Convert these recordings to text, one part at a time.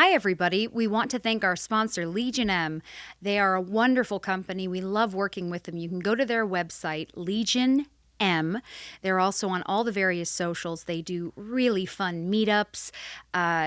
Hi, everybody. We want to thank our sponsor, Legion M. They are a wonderful company. We love working with them. You can go to their website, Legion M. They're also on all the various socials. They do really fun meetups.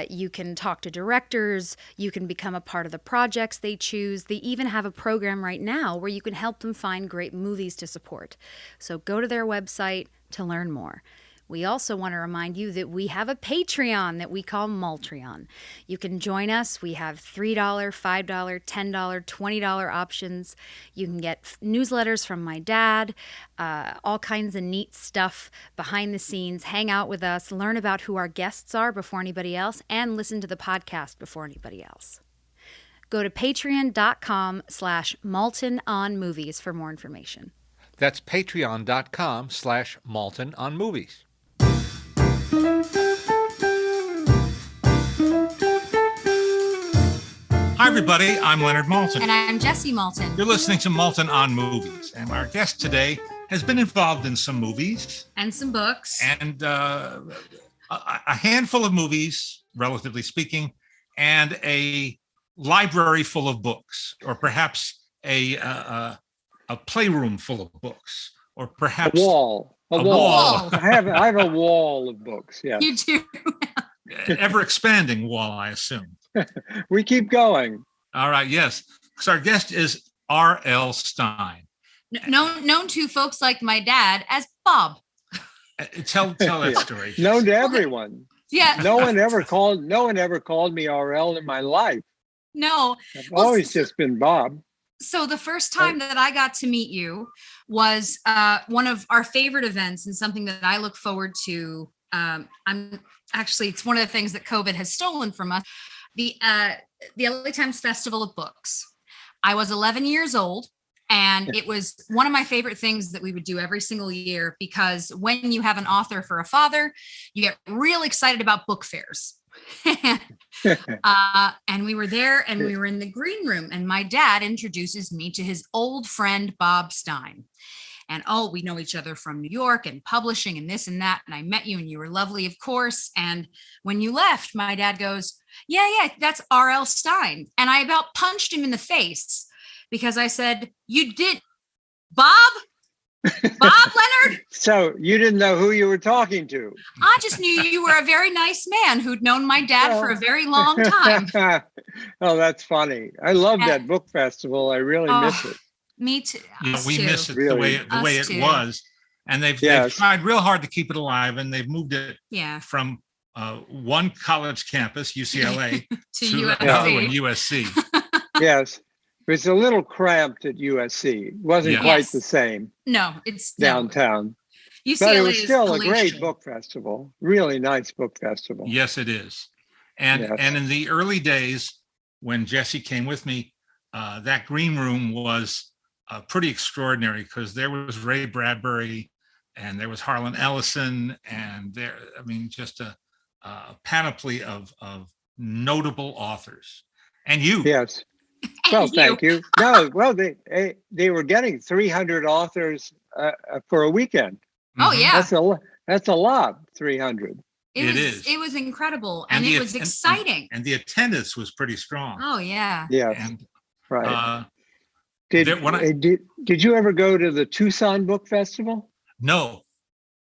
You can talk to directors. You can become a part of the projects they choose. They even have a program right now where you can help them find great movies to support. So go to their website to learn more. We also want to remind you that we have a Patreon that we call Maltreon. You can join us. We have $3, $5, $10, $20 options. You can get newsletters from my dad, all kinds of neat stuff behind the scenes, hang out with us, learn about who our guests are before anybody else, and listen to the podcast before anybody else. Go to patreon.com/MaltonOnMovies for more information. That's patreon.com/MaltonOnMovies. Hi, everybody. I'm Leonard Maltin. And I'm Jessie Maltin. You're listening to Maltin on Movies. And our guest today has been involved in some movies. And some books. And a handful of movies, relatively speaking, and a library full of books, or perhaps a playroom full of books, or perhaps a wall. I have a wall of books. Yeah, you do. Ever expanding wall, I assume. We keep going. All right. Yes. So our guest is R.L. Stine, known to folks like my dad as Bob. Tell that story. Known to everyone. Yeah. No one ever called me R.L. in my life. No. I've always just been Bob. So the first time that I got to meet you was one of our favorite events, and something that I look forward to. It's one of the things that COVID has stolen from us. The LA Times Festival of Books. I was 11 years old, and it was one of my favorite things that we would do every single year, because when you have an author for a father, you get real excited about book fairs. And we were there, and we were in the green room, and my dad introduces me to his old friend, Bob Stine. And, we know each other from New York and publishing and this and that. And I met you, and you were lovely, of course. And when you left, my dad goes, yeah, that's R.L. Stine. And I about punched him in the face, because I said, you did, Bob, Leonard? So you didn't know who you were talking to? I just knew you were a very nice man who'd known my dad for a very long time. Oh, that's funny. I love that book festival. I really miss it. Me too. We miss it really. the way it was, and they've tried real hard to keep it alive, and they've moved it from one college campus, UCLA, to another one, USC. Yes, it's a little cramped at USC. It wasn't quite the same. No, it's downtown. UCLA, but it was still is a great book festival. Really nice book festival. Yes, it is. And in the early days when Jessie came with me, that green room was pretty extraordinary, because there was Ray Bradbury, and there was Harlan Ellison, and just a panoply of notable authors. And you. Yes. Well, thank you. No, well, they were getting 300 authors for a weekend. Oh yeah, that's a lot. 300. It was incredible, and it was exciting. And the attendance was pretty strong. Oh yeah. Yeah. And right. Did you ever go to the Tucson Book Festival? No.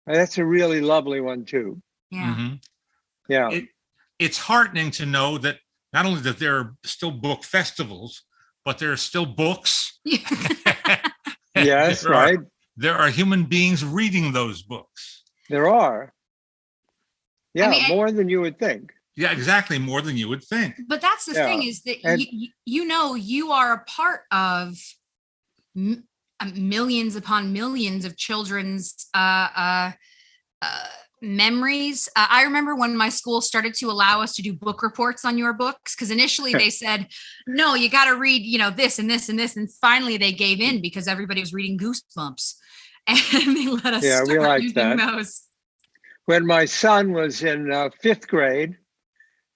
That's a really lovely one too. Yeah. Mm-hmm. Yeah. It's heartening to know that not only that there are still book festivals, but there are still books. Yes, right. There are human beings reading those books. There are. Yeah, more than you would think. Yeah, exactly. More than you would think. But that's the thing, is that you are a part of millions upon millions of children's memories. I remember when my school started to allow us to do book reports on your books, because initially they said, no, you got to read, this and this and this. And finally they gave in, because everybody was reading Goosebumps, and they let us start using those. When my son was in 5th grade,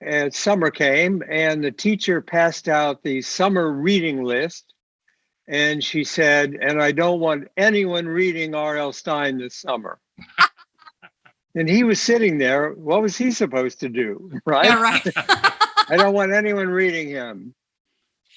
and summer came, and the teacher passed out the summer reading list, and she said, and I don't want anyone reading R.L. Stine this summer. And he was sitting there. What was he supposed to do? Right? Yeah, right. I don't want anyone reading him.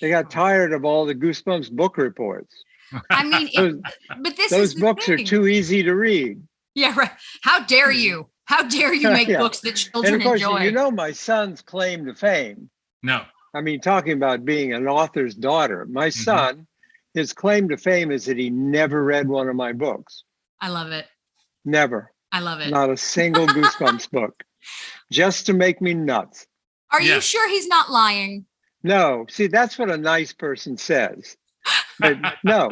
They got tired of all the Goosebumps book reports. I mean, but this Those is the books are thing. too easy to read. Yeah, right. How dare you? How dare you make Yeah. books that And children of course, enjoy? you know my son's claim to fame. No. I mean, talking about being an author's daughter, my son, his claim to fame is that he never read one of my books. I love it. Never. I love it. Not a single Goosebumps book. Just to make me nuts. Are you Yes. sure he's not lying? No, see, that's what a nice person says. But no,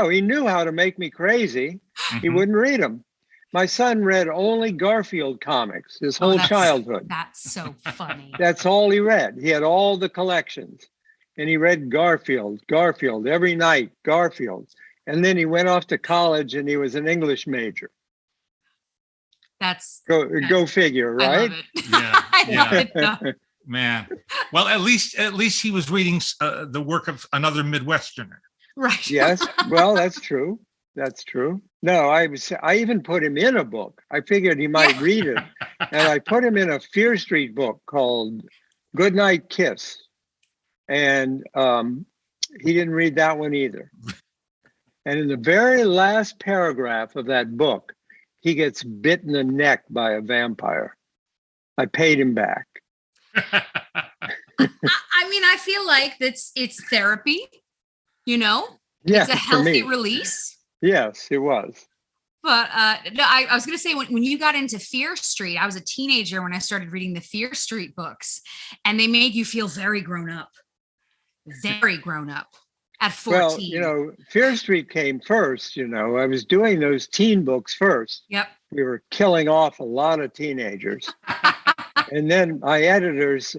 he knew how to make me crazy. He Mhm. wouldn't read them. My son read only Garfield comics his whole childhood. That's so funny. That's all he read. He had all the collections. And he read Garfield every night, Garfield. And then he went off to college and he was an English major. That's Go figure, right? I love it. Yeah, I love yeah. it, though. Man. Well, at least he was reading the work of another Midwesterner. Right. Yes. Well, that's true. That's true. No, I even put him in a book. I figured he might read it. And I put him in a Fear Street book called Goodnight Kiss. And he didn't read that one either. And in the very last paragraph of that book, he gets bit in the neck by a vampire. I paid him back. I mean, I feel like it's therapy, you know? Yeah, it's a for healthy me. release. Yes, it was. But no, I was going to say, when you got into Fear Street, I was a teenager when I started reading the Fear Street books, and they made you feel very grown up at 14. Well, you know, Fear Street came first. You know, I was doing those teen books first. Yep. We were killing off a lot of teenagers. And then my editors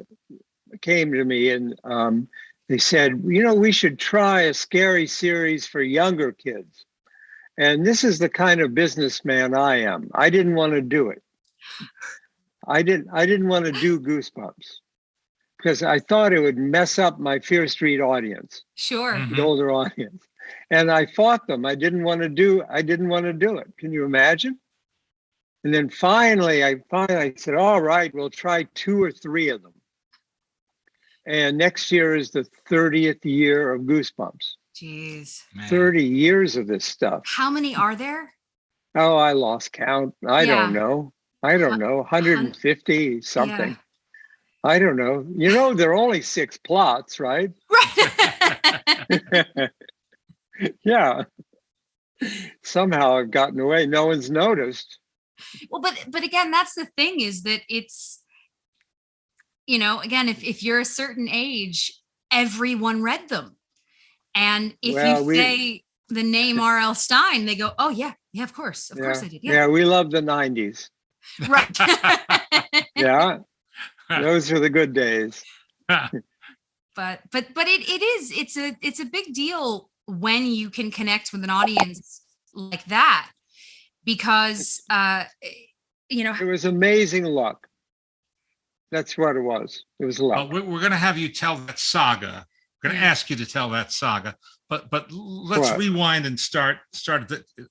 came to me and they said, you know, we should try a scary series for younger kids. And this is the kind of businessman I am. I didn't want to do it. I didn't want to do Goosebumps because I thought it would mess up my Fear Street audience, Sure. the older audience. And I fought them. I didn't want to do it. Can you imagine? And then finally I said, all right, we'll try 2 or 3 of them. And next year is the 30th year of Goosebumps. Jeez. Man. 30 years of this stuff. How many are there? Oh, I lost count. I don't know. 150 something. Yeah. I don't know. You know, there are only 6 plots, right? Right. Yeah. Somehow I've gotten away. No one's noticed. Well, but again, that's the thing, is that it's, you know, again, if you're a certain age, everyone read them. And if you say the name R.L. Stein, they go, oh yeah, of course I did. Yeah, we love the 90s. Right. Yeah. Those are the good days. But it's a big deal when you can connect with an audience like that, because you know, It was amazing luck. That's what it was. It was luck. Well, we're going to have you tell that saga. We're going to ask you to tell that saga, but let's rewind and start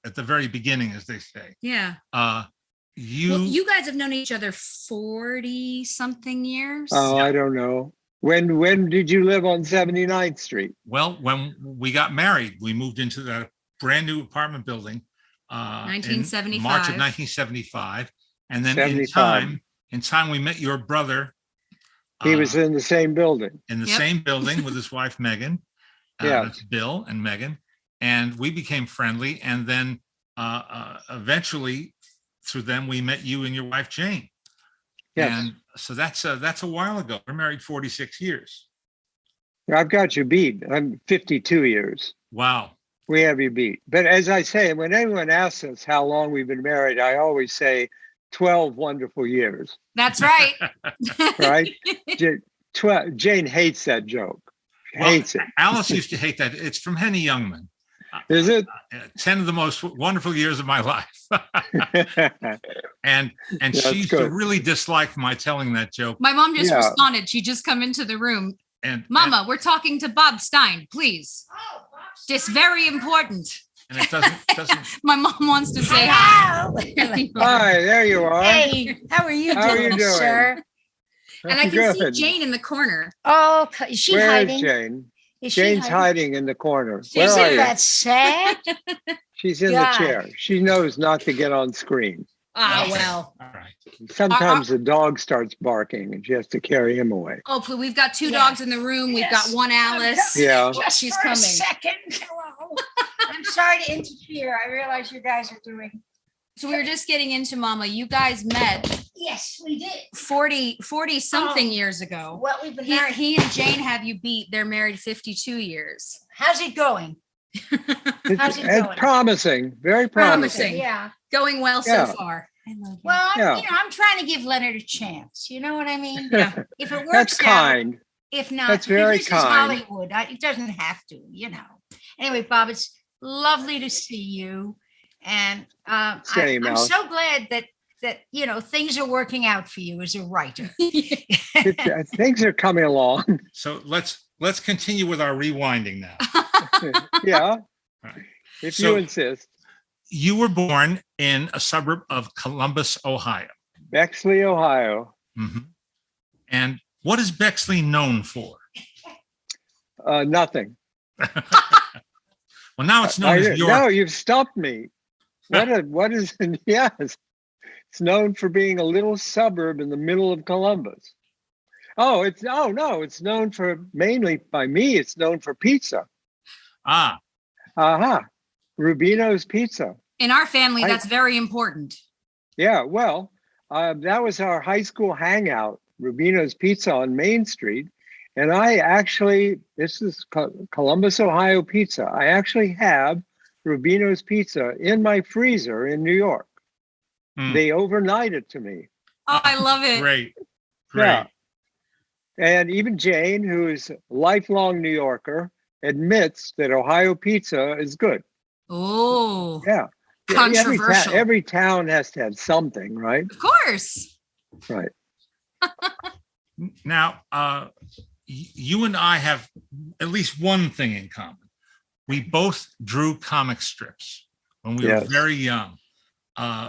at the very beginning, as they say. Yeah. You guys have known each other 40 something years. Oh, I don't know. When did you live on 79th Street? Well, when we got married, we moved into that brand new apartment building. 1975. In March of 1975, and then 75. in time we met your brother. He was in the same building. In the same building with his wife Megan. That's Bill and Megan, and we became friendly. And then eventually, through them, we met you and your wife Jane. Yes. And so that's a while ago. We're married 46 years. I've got you beat. I'm 52 years. Wow. We have you beat. But as I say, when anyone asks us how long we've been married, I always say 12 wonderful years. That's right. Right? Jane hates that joke. Hates it. Alice used to hate that. It's from Henny Youngman. Is it? 10 of the most wonderful years of my life. and she used to really dislike my telling that joke. My mom just responded. She just come into the room. And Mama, we're talking to Bob Stein, please. This very important. And it doesn't. My mom wants to say hi. Hi, there you are. Hey, how are you doing, How are you doing? sir? And I can see Good. Jane in the corner. Oh, is she Where hiding? is Jane? Is she Jane's hiding in the corner. Where Isn't are you? that sad? She's in God. the chair. She knows not to get on screen. Ah, well. All right. Sometimes the dog starts barking and she has to carry him away. Oh, please, we've got two Yeah. dogs in the room. We've got Yes. one Alice. Yeah. Just She's for coming. a second. Hello. I'm sorry to interfere. I realize you guys are doing. So we were just getting into Mama. You guys met Yes, we did. 40 something Oh. years ago. Well, we've been He, married. he and Jane have you beat. They're married 52 years. How's it going? How's it It's going? promising, very promising. Promising. Yeah. Going well Yeah. so far. Well, Yeah. I'm trying to give Leonard a chance. You know what I mean? Yeah. If it works That's out, kind. if not, That's very this is kind. Hollywood. It doesn't have to, Anyway, Bob, it's lovely to see you, and Same, I'm Alice. so glad that things are working out for you as a writer. Things are coming along. So let's continue with our rewinding now. Yeah. right. If So- you insist. You were born in a suburb of Columbus, Ohio. Bexley, Ohio. Mhm. And what is Bexley known for? Nothing. Well, now it's known as York. No, you've stumped me. What is yes. It's known for being a little suburb in the middle of Columbus. It's known for mainly by me, it's known for pizza. Ah, Rubino's Pizza. In our family, I- that's very important. Yeah, well, that was our high school hangout, Rubino's Pizza on Main Street. And this is Columbus, Ohio pizza. I actually have Rubino's Pizza in my freezer in New York. Hmm. They overnight it to me. Oh, I love it. great. Yeah. And even Jane, who is a lifelong New Yorker, admits that Ohio pizza is good. Oh, Yeah. controversial. Every town has to have something, right? Of course. Right. Now, you and I have at least one thing in common. We both drew comic strips when we were Yes. very young.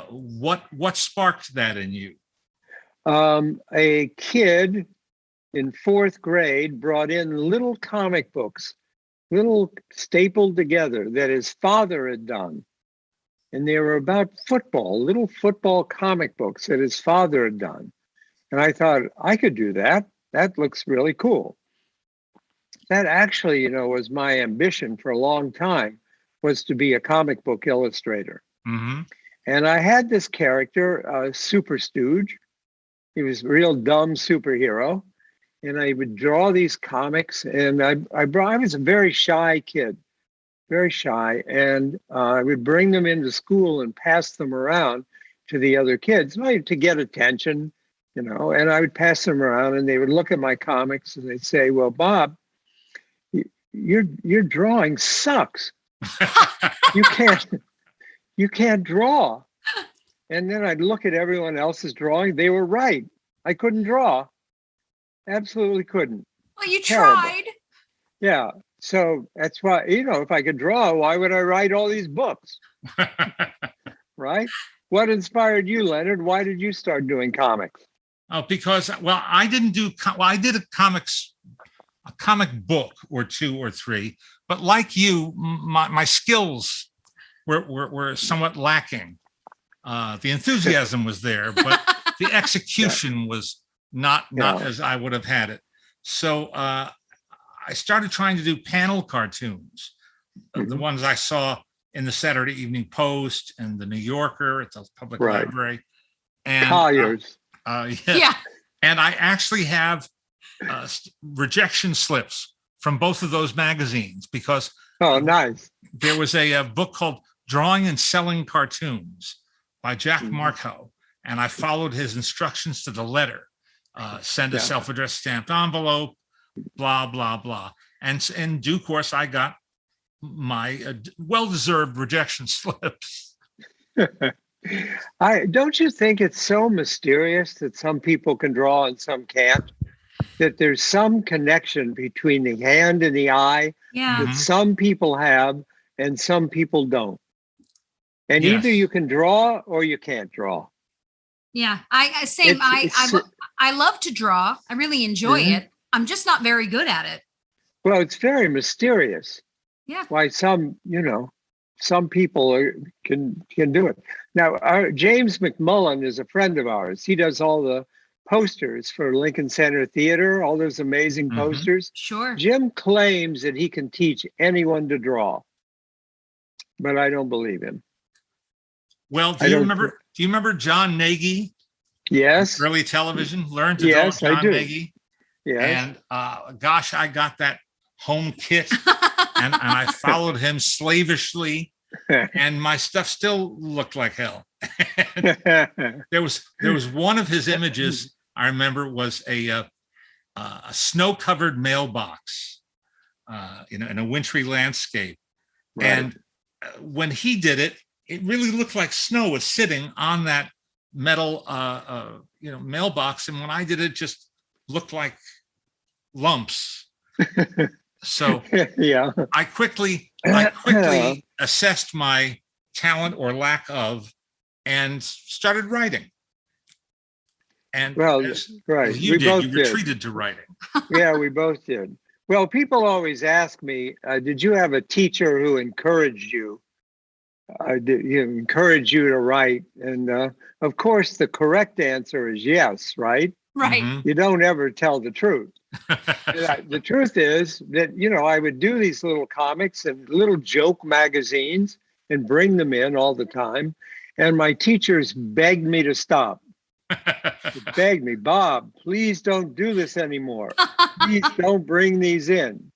What sparked that in you? A kid in fourth grade brought in little comic books, little stapled together that his father had done. And they were about football, little football comic books that his father had done. And I thought, I could do that. That looks really cool. That actually, was my ambition for a long time, was to be a comic book illustrator. Mm-hmm. And I had this character, Super Stooge. He was a real dumb superhero. And I would draw these comics, and I was a very shy kid, very shy. And I would bring them into school and pass them around to the other kids to get attention, and I would pass them around and they would look at my comics and they'd say, well, Bob, your drawing sucks. You can't draw. And then I'd look at everyone else's drawing. They were right. I couldn't draw. Absolutely couldn't. Well, you Terrible. tried. Yeah. So that's why, if I could draw, why would I write all these books? Right? What inspired you, Leonard? Why did you start doing comics? Oh, because I didn't do. I did a comic book or two or three, but like you, my skills were somewhat lacking. The enthusiasm was there, but the execution was not as I would have had it. So I started trying to do panel cartoons, the ones I saw in the Saturday Evening Post and the New Yorker at the public library, and Colliers. Yeah. And I actually have rejection slips from both of those magazines because Nice. there was a book called Drawing and Selling Cartoons by Jack Marco, and I followed his instructions to the letter. Send a self-addressed stamped envelope, blah, blah, blah. And in due course, I got my well-deserved rejection slips. Don't you think it's so mysterious that some people can draw and some can't? That there's some connection between the hand and the eye Yeah. that some people have and some people don't. And Yes. either you can draw or you can't draw. Yeah, I same. I love to draw. I really enjoy it. I'm just not very good at it. Well, it's very mysterious. Yeah. Why some people can do it. Now, James McMullen is a friend of ours. He does all the posters for Lincoln Center Theater, all those amazing posters. Sure. Jim claims that he can teach anyone to draw, but I don't believe him. Well, do you remember John Nagy? Yes. Early television, Learn to Draw, John Nagy. Yes. And gosh, I got that home kit and I followed him slavishly, and my stuff still looked like hell. there was one of his images I remember was a snow-covered mailbox, in a wintry landscape, Right. and when he did it, it really looked like snow was sitting on that metal, mailbox, and when I did it, just looked like lumps. So yeah, I quickly assessed my talent or lack of, and started writing. And right, you retreated to writing. Yeah, we both did. Well, people always ask me, did you have a teacher who encouraged you? Encouraged you to write? And of course, the correct answer is yes, right? Right. Mm-hmm. You don't ever tell the truth. The truth is that, I would do these little comics and little joke magazines and bring them in all the time. And my teachers begged me to stop. They begged me, Bob, please don't do this anymore. Please don't bring these in.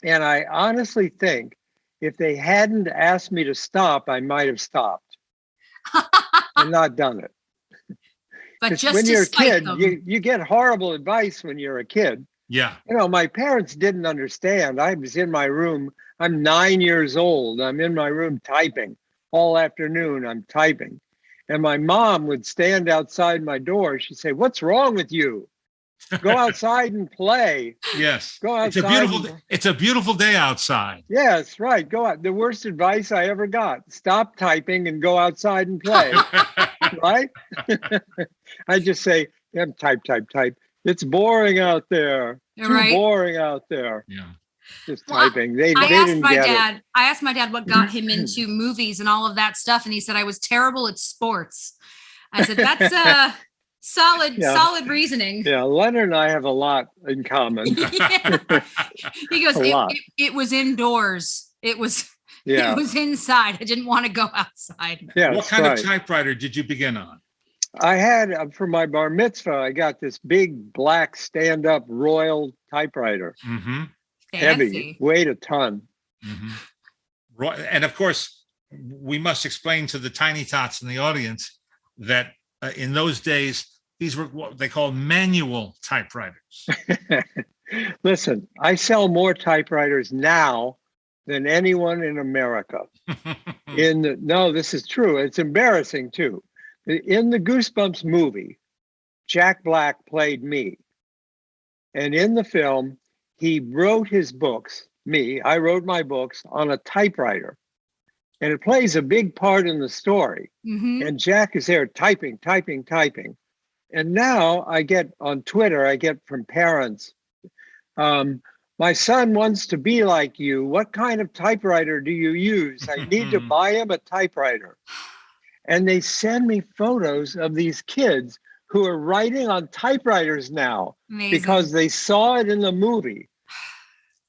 And I honestly think if they hadn't asked me to stop, I might have stopped and not done it. But just when you're a kid, them. you get horrible advice when you're a kid. Yeah. My parents didn't understand. I was in my room. I'm 9 years old. I'm in my room typing all afternoon. I'm typing. And my mom would stand outside my door. She'd say, "What's wrong with you? Go outside and play." Yes. Go outside. It's a beautiful day outside. Yes, right. Go out. The worst advice I ever got: stop typing and go outside and play. Right? I just say, type. It's boring out there. Too boring out there. Yeah. Just typing. They didn't get it. I asked my dad what got him into movies and all of that stuff, and he said I was terrible at sports. I said that's solid reasoning. Yeah, Leonard and I have a lot in common. He goes, it was indoors. It was inside. I didn't want to go outside. Yeah. What kind of typewriter did you begin on? I had, for my bar mitzvah, I got this big black stand-up Royal typewriter. Mm-hmm. Heavy, weighed a ton. Mm-hmm. And of course, we must explain to the tiny tots in the audience that in those days, these were what they called manual typewriters. Listen, I sell more typewriters now than anyone in America. No, this is true. It's embarrassing too. In the Goosebumps movie, Jack Black played me. And in the film, he wrote his books, I wrote my books on a typewriter. And it plays a big part in the story. Mm-hmm. And Jack is there typing. And now I get on Twitter, I get from parents, my son wants to be like you. What kind of typewriter do you use? I need to buy him a typewriter. And they send me photos of these kids who are writing on typewriters now. Amazing. Because they saw it in the movie.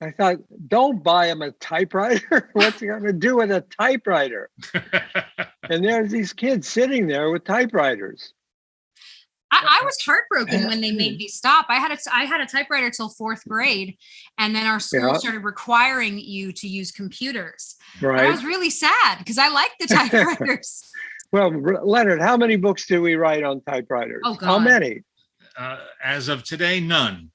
I thought, don't buy him a typewriter. What's he going to do with a typewriter? And there's these kids sitting there with typewriters. I was heartbroken when they made me stop. I had a typewriter till 4th grade, and then our school started requiring you to use computers. Right. And I was really sad because I liked the typewriters. Well, Leonard, how many books do we write on typewriters? Oh, God. How many? As of today, none.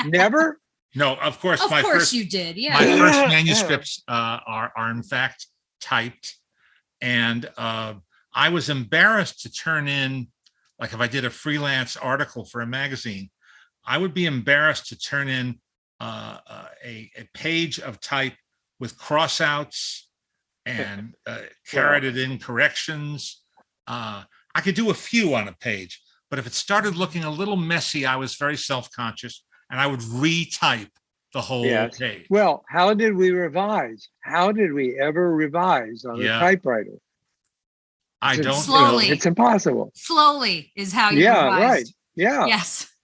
Never? No, of course. Of course you did. Yeah. My first manuscripts are in fact typed, and I was embarrassed to turn in, like if I did a freelance article for a magazine, I would be embarrassed to turn in a page of type with crossouts and carroted in corrections. I I could do a few on a page, but if it started looking a little messy, I was very self-conscious and I would retype the whole Yes. page. Well, how did we revise? How did we ever revise on a Yeah. typewriter? I don't Slowly. It's impossible. Slowly is how you Yeah, revised. right. Yeah, Yes.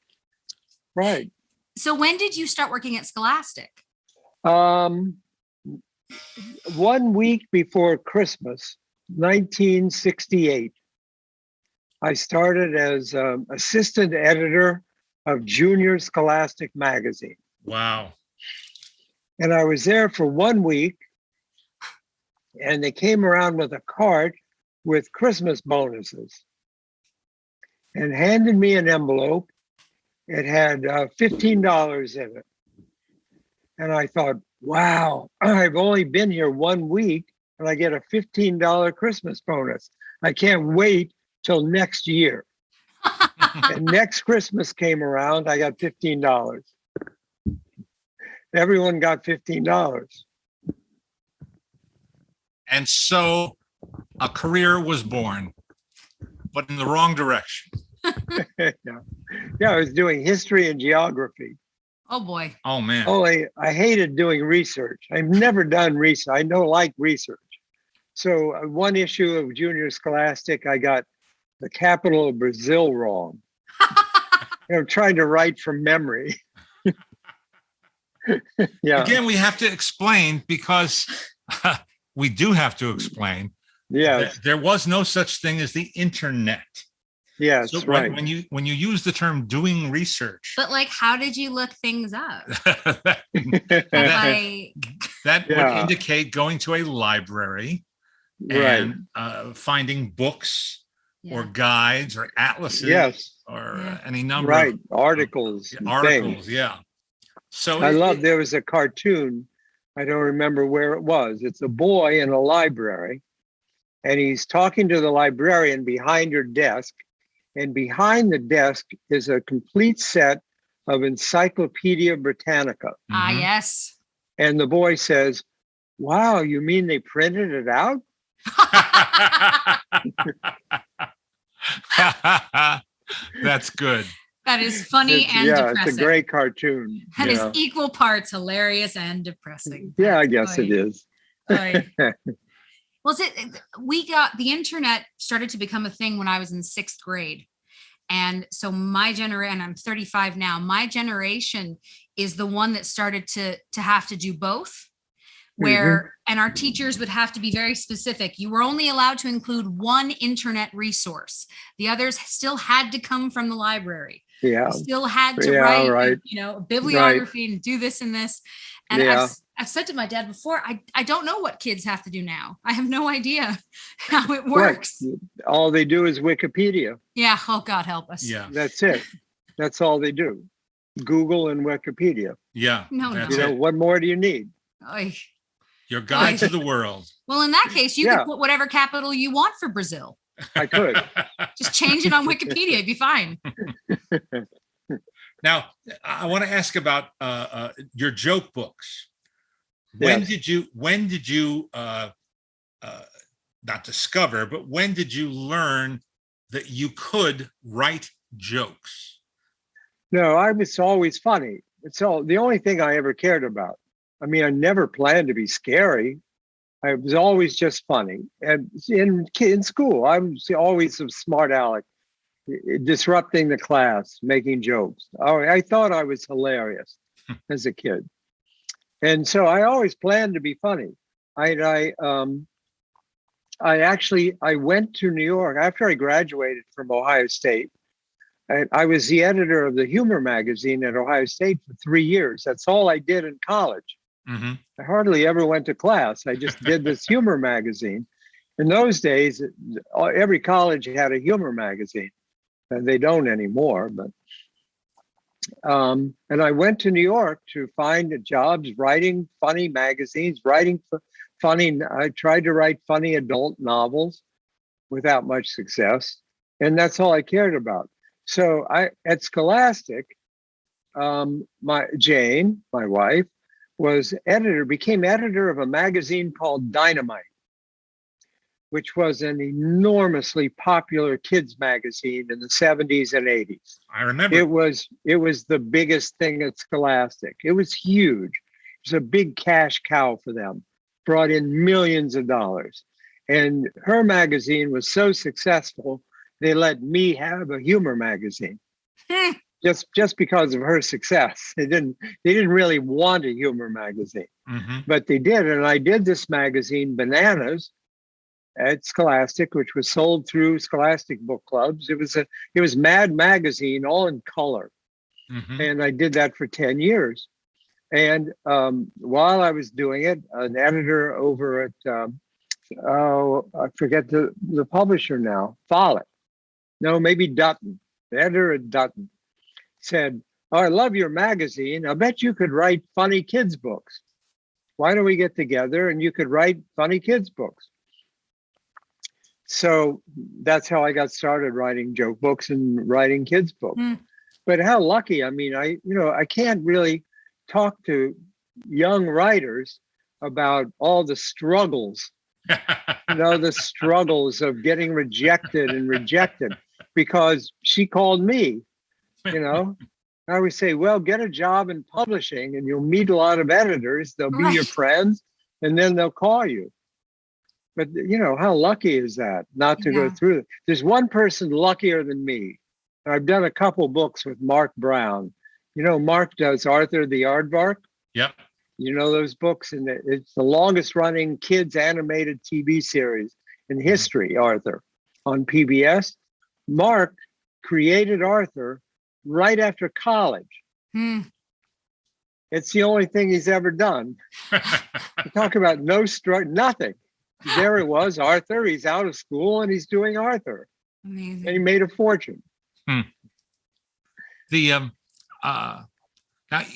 right. So when did you start working at Scholastic? 1 week before Christmas, 1968, I started as assistant editor of Junior Scholastic magazine. Wow. And I was there for 1 week, and they came around with a cart with Christmas bonuses and handed me an envelope. It had $15 in it. And I thought, wow, I've only been here 1 week and I get a $15 Christmas bonus. I can't wait till next year. And next Christmas came around, I got $15. Everyone got $15. And so a career was born, but in the wrong direction. Yeah, I was doing history and geography. Oh boy. Oh, man. Oh, I hated doing research. I've never done research. I don't like research. So one issue of Junior Scholastic, I got the capital of Brazil wrong. Trying to write from memory. Yeah. Again, we have to explain because we do have to explain. Yes. There was no such thing as the internet. Yes. So Right. when you use the term doing research, But like, how did you look things up? that Like, would Yeah. indicate going to a library Right. and finding books or yeah. guides or atlases Yes. or Yeah. any number Right. of Articles. and articles. things. Yeah. So I love. There was a cartoon. I don't remember where it was. It's a boy in a library, and he's talking to the librarian behind her desk. And behind the desk is a complete set of Encyclopedia Britannica. Mhm. Yes. And the boy says, "Wow, you mean they printed it out?" That's good. That is funny and depressing. It's a great cartoon. That is yeah. equal parts hilarious and depressing. Yeah, I That's guess it is. oy. Well, the internet started to become a thing when I was in 6th grade. And so my generation, I'm 35 now, my generation is the one that started to have to do both. Where, and our teachers would have to be very specific. You were only allowed to include one internet resource. The others still had to come from the library. Yeah. You still had to Yeah, write, right. a bibliography and do this and this. And Yeah. I've said to my dad before, I don't know what kids have to do now. I have no idea how it works. Right. All they do is Wikipedia. Yeah. Oh, God help us. Yeah. That's it. That's all they do. Google and Wikipedia. Yeah. No, That's no. it. What more do you need? Oy. Your guide to the world. Well, in that case, you Yeah. could put whatever capital you want for Brazil. I could. Just change it on Wikipedia. It'd be fine. Now, I want to ask about your joke books. When Yes. did you not discover, but when did you learn that you could write jokes? No, I was always funny. It's all the only thing I ever cared about. I mean, I never planned to be scary. I was always just funny. And in school, I was always a smart aleck, disrupting the class, making jokes. Oh, I thought I was hilarious as a kid. And so I always planned to be funny. I went to New York after I graduated from Ohio State. I was the editor of the humor magazine at Ohio State for 3 years. That's all I did in college. Mm-hmm. I hardly ever went to class. I just did this humor magazine. In those days, every college had a humor magazine. And they don't anymore. But and I went to New York to find jobs writing funny magazines, writing funny. I tried to write funny adult novels without much success. And that's all I cared about. So at Scholastic, my wife, became editor of a magazine called Dynamite. which was an enormously popular kids magazine in the 70s and 80s. I remember. It was the biggest thing at Scholastic. It was huge. It was a big cash cow for them, brought in millions of dollars. And her magazine was so successful, they let me have a humor magazine. Just because of her success. They didn't really want a humor magazine, but they did. And I did this magazine, Bananas, at Scholastic, which was sold through Scholastic book clubs. It was Mad Magazine, all in color. And I did that for 10 years. And while I was doing it, an editor over at, I forget the publisher now, Follett. No, maybe Dutton. The editor at Dutton said, "Oh, I love your magazine. I bet you could write funny kids books. Why don't we get together and you could write funny kids books?" So that's how I got started writing joke books and writing kids books. But how lucky. I mean, I can't really talk to young writers about all the struggles, the struggles of getting rejected, because she called me, I always say, well, get a job in publishing and you'll meet a lot of editors. They'll be your friends and then they'll call you. But how lucky is that not to go through it? There's one person luckier than me. I've done a couple books with Mark Brown. Mark does Arthur the Aardvark. Yep. Those books, and it's the longest running kids animated TV series in history, Arthur, on PBS. Mark created Arthur right after college. It's the only thing he's ever done. Talk about no struggle, nothing. There it was, Arthur. He's out of school and he's doing Arthur. Amazing. And he made a fortune. Now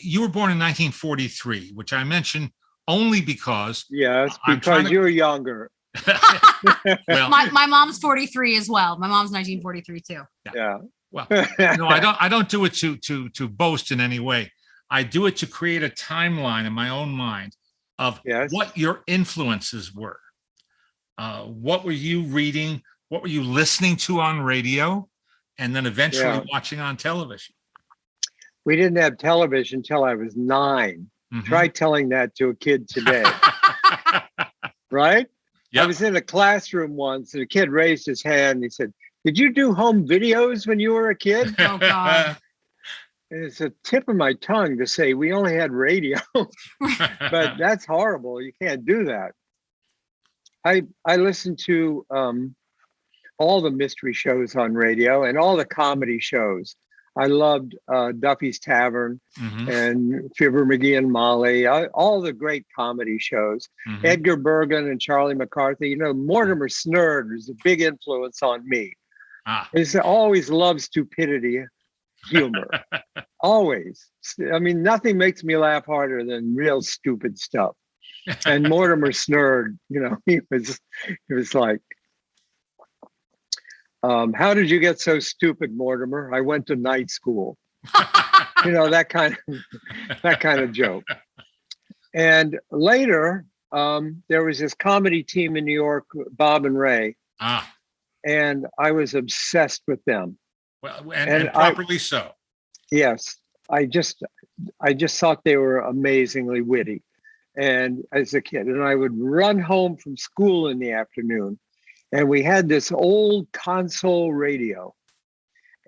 you were born in 1943, which I mentioned only because yes, because you're younger. Well, my mom's 43 as well. My mom's 1943 too. Yeah. Well, no, I don't do it to boast in any way. I do it to create a timeline in my own mind of what your influences were. What were you reading? What were you listening to on radio? And then eventually watching on television. We didn't have television until I was 9. Try telling that to a kid today. Right? Yep. I was in a classroom once and a kid raised his hand and he said, "Did you do home videos when you were a kid?" Oh, God. And it's a tip of my tongue to say we only had radio. But that's horrible. You can't do that. I listened to all the mystery shows on radio and all the comedy shows. I loved Duffy's Tavern and Fibber McGee and Molly, all the great comedy shows. Edgar Bergen and Charlie McCarthy. Mortimer Snerd was a big influence on me. He always loved stupidity humor. Always. I mean, nothing makes me laugh harder than real stupid stuff. And Mortimer Snerd, he was like, how did you get so stupid, Mortimer? I went to night school. That kind of joke. And later, there was this comedy team in New York, Bob and Ray. And I was obsessed with them. Well, and properly so. Yes. I just thought they were amazingly witty. And as a kid, and I would run home from school in the afternoon. And we had this old console radio,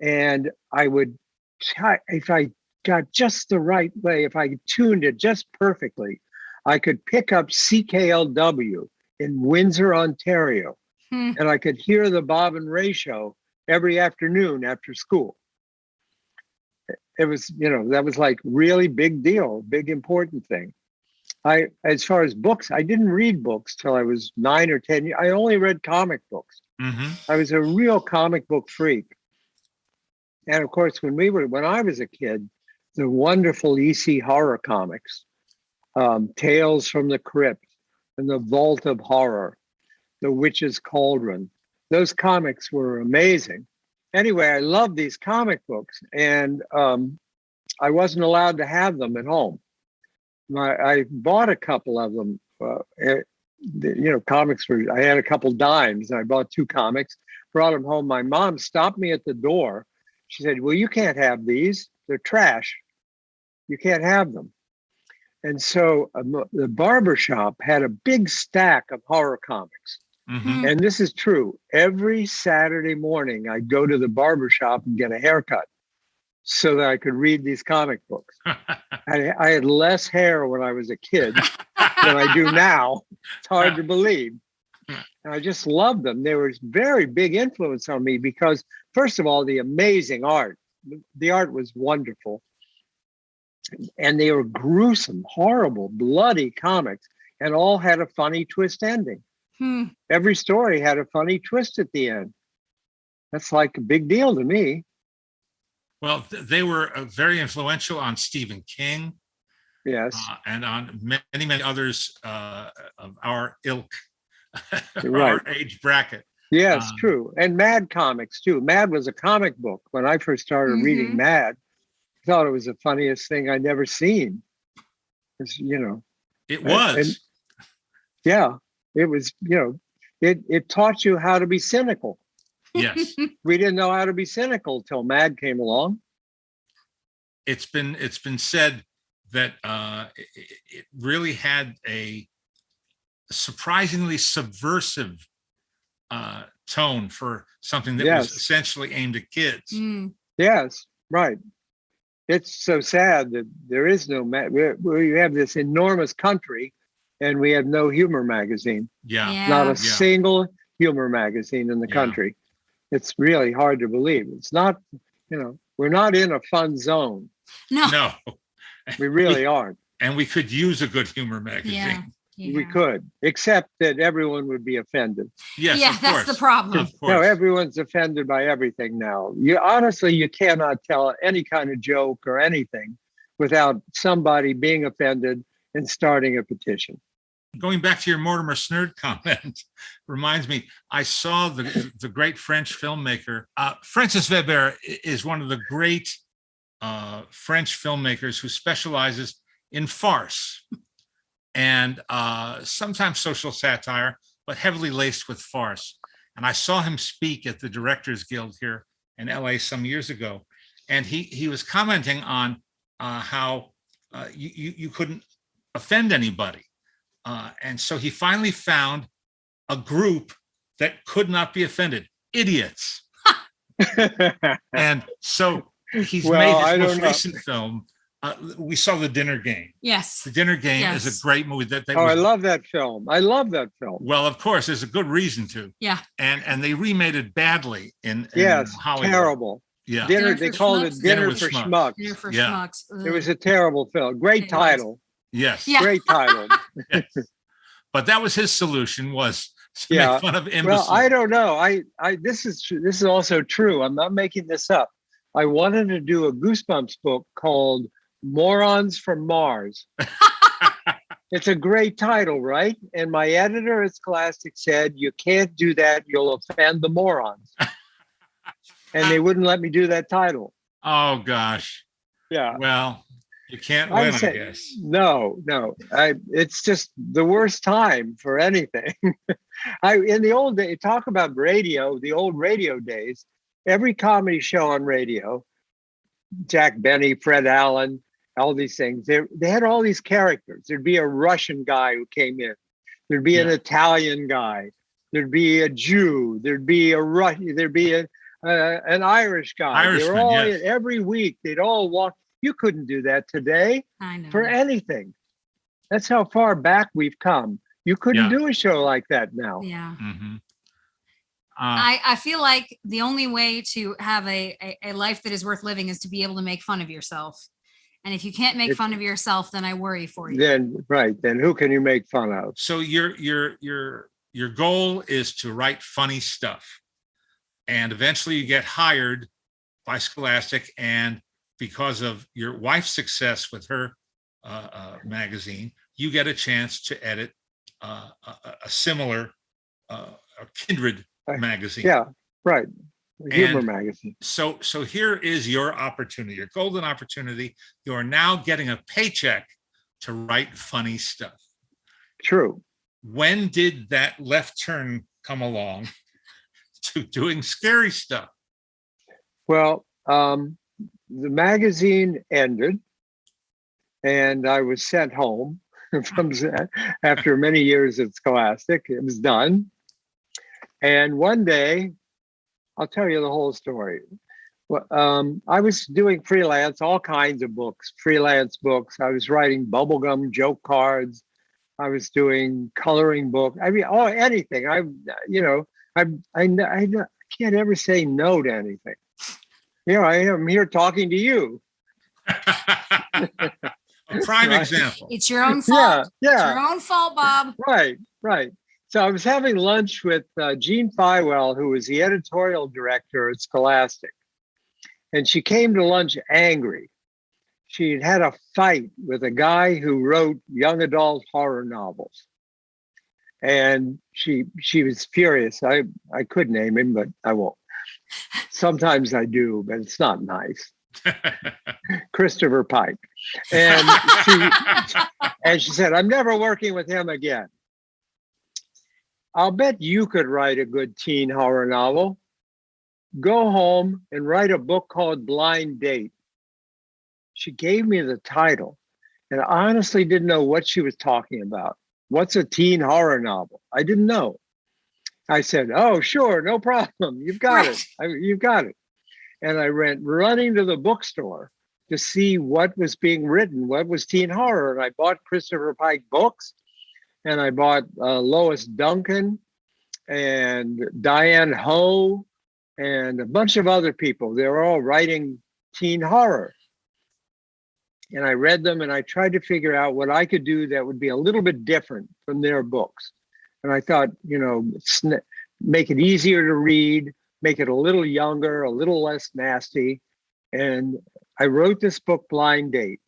and I would try, if I got just the right way, if I tuned it just perfectly, I could pick up CKLW in Windsor, Ontario, and I could hear the Bob and Ray show every afternoon after school. It was, that was like really big deal, big important thing. As far as books, I didn't read books till I was 9 or 10 years. I only read comic books. I was a real comic book freak. And of course, when I was a kid, the wonderful EC horror comics, Tales from the Crypt and the Vault of Horror, The Witch's Cauldron, those comics were amazing. Anyway, I loved these comic books, and I wasn't allowed to have them at home. I bought a couple of them comics were, I had a couple dimes and I bought 2 comics, brought them home. My mom stopped me at the door. She said, well, you can't have these. They're trash. You can't have them. And so the barber shop had a big stack of horror comics. Mhm. And this is true. Every Saturday morning, I'd go to the barber shop and get a haircut so that I could read these comic books. I had less hair when I was a kid than I do now. It's hard to believe. And I just loved them. They were a very big influence on me because, first of all, the amazing art. The art was wonderful. And they were gruesome, horrible, bloody comics, and all had a funny twist ending. Every story had a funny twist at the end. That's like a big deal to me. Well, they were very influential on Stephen King. Yes. And on many others of our ilk, Right. our age bracket. Yes, true. And Mad comics too. Mad was a comic book. When I first started reading Mad, I thought it was the funniest thing I'd never seen. It was. Yeah, it was, it taught you how to be cynical. Yes. We didn't know how to be cynical till Mad came along. It's been said that it really had a surprisingly subversive tone for something that was essentially aimed at kids. Yes, right. It's so sad that there is no we have this enormous country and we have no humor magazine. Not a single humor magazine in the country. It's really hard to believe. It's not, we're not in a fun zone. No. We really aren't. And we could use a good humor magazine. We could, except that everyone would be offended. Yes, yeah, that's the problem. Of course. No, everyone's offended by everything now. You cannot tell any kind of joke or anything without somebody being offended and starting a petition. Going back to your Mortimer Snerd comment reminds me, I saw the great French filmmaker, Francis Weber is one of the great French filmmakers who specializes in farce and sometimes social satire, but heavily laced with farce. And I saw him speak at the Directors Guild here in LA some years ago. And he was commenting on how you couldn't offend anybody. And so he finally found a group that could not be offended, idiots. And so he's made his most recent film. We saw The Dinner Game. Yes. The Dinner Game is a great movie. I love that film. I love that film. Well, of course, there's a good reason to. Yeah. And they remade it badly in Hollywood. Terrible. Yeah. They called it Dinner for Schmucks. Dinner for Yeah. Schmucks. It was a terrible film. Great title. Yes. Yeah. Great title. Yes. But that was his solution, was to make fun of imbeciles. Well, I don't know. This is also true. I'm not making this up. I wanted to do a Goosebumps book called Morons from Mars. It's a great title, right? And my editor at Scholastic said, you can't do that. You'll offend the morons. And they wouldn't let me do that title. Oh, gosh. Yeah. Well, you can't win, I guess. No. It's just the worst time for anything. In the old days, talk about radio, the old radio days, every comedy show on radio, Jack Benny, Fred Allen, all these things, they had all these characters. There'd be a Russian guy who came in. There'd be an Italian guy. There'd be a Jew. There'd be a Russian. There'd be an Irish guy. They were all in every week. They'd all walk. You couldn't do that today for anything. That's how far back we've come. You couldn't do a show like that now. Yeah. Mm-hmm. I feel like the only way to have a life that is worth living is to be able to make fun of yourself. And if you can't make fun of yourself, then I worry for you. Then who can you make fun of? So your goal is to write funny stuff, and eventually you get hired by Scholastic, and because of your wife's success with her magazine, you get a chance to edit a similar kindred magazine. Yeah, right. A humor magazine. So here is your opportunity, your golden opportunity. You are now getting a paycheck to write funny stuff. True. when did that left turn come along to doing scary stuff? Well, the magazine ended, and I was sent home from after many years at Scholastic. It was done. And one day, I'll tell you the whole story. Well, I was doing freelance, all kinds of books, freelance books. I was writing bubblegum joke cards. I was doing coloring book. I mean, anything. I can't ever say no to anything. I am here talking to you. A prime Right. example. It's your own fault. Yeah. It's your own fault, Bob. Right. So I was having lunch with Jean Fywell, who was the editorial director at Scholastic. And she came to lunch angry. She had a fight with a guy who wrote young adult horror novels. And she was furious. I could name him, but I won't. Sometimes I do, but it's not nice. Christopher Pike. And she said, I'm never working with him again. I'll bet you could write a good teen horror novel. Go home and write a book called Blind Date. She gave me the title, and I honestly didn't know what she was talking about. What's a teen horror novel? I didn't know. I said, oh, sure, no problem. You've got it. You've got it. And I went running to the bookstore to see what was being written, what was teen horror. And I bought Christopher Pike books, and I bought Lois Duncan and Diane Ho and a bunch of other people. They were all writing teen horror. And I read them, and I tried to figure out what I could do that would be a little bit different from their books. And I thought, make it easier to read, make it a little younger, a little less nasty. And I wrote this book, Blind Date,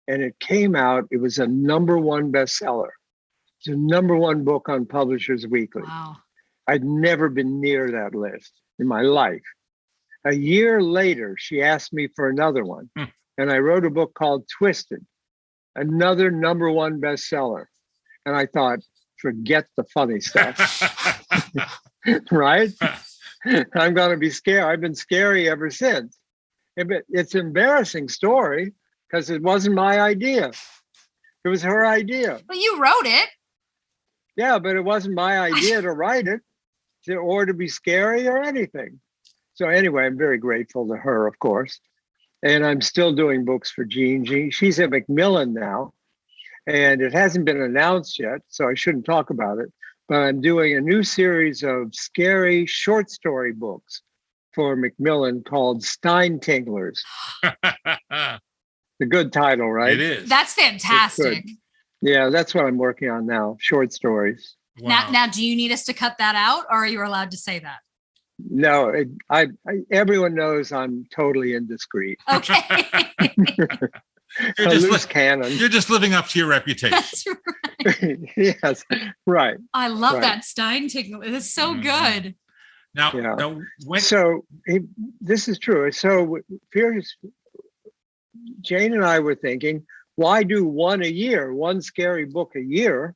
and it came out. It was a #1 bestseller. It's a #1 book on Publishers Weekly. Wow. I'd never been near that list in my life. A year later, she asked me for another one. And I wrote a book called Twisted, another #1 bestseller. And I thought, forget the funny stuff, right? I'm going to be scared. I've been scary ever since. It's an embarrassing story because it wasn't my idea. It was her idea. But you wrote it. Yeah, but it wasn't my idea to write it or to be scary or anything. So anyway, I'm very grateful to her, of course. And I'm still doing books for Jean. She's at Macmillan now, and it hasn't been announced yet, so I shouldn't talk about it. But I'm doing a new series of scary short story books for Macmillan called Stein Tinglers. The good title, right? It is. That's fantastic. Yeah, that's what I'm working on now, short stories. Wow. Now, do you need us to cut that out, or are you allowed to say that? No, everyone knows I'm totally indiscreet. Okay. You're A just, loose cannon. you're just living up to your reputation. That's right. Yes, right. I love Right. that Stein tickle. It's so Mhm. good. Now, Yeah. when So this is true. So Jane and I were thinking, why do one a year, one scary book a year?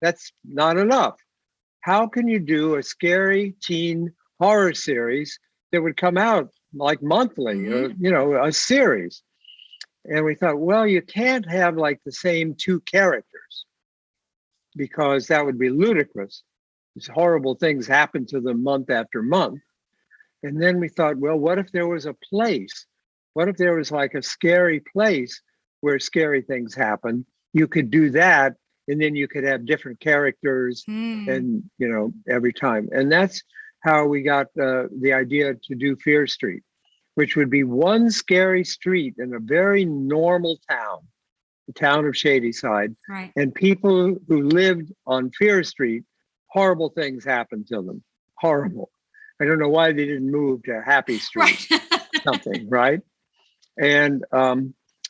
That's not enough. How can you do a scary teen horror series that would come out like monthly, or, a series? And we thought, well, you can't have like the same two characters because that would be ludicrous. These horrible things happen to them month after month. And then we thought, well, what if there was a place? What if there was like a scary place where scary things happen? You could do that, and then you could have different characters and, every time. And that's how we got the idea to do Fear Street, which would be one scary street in a very normal town, the town of Shadyside. Right. And people who lived on Fear Street, horrible things happened to them. Horrible. I don't know why they didn't move to Happy Street, Right. something, right? And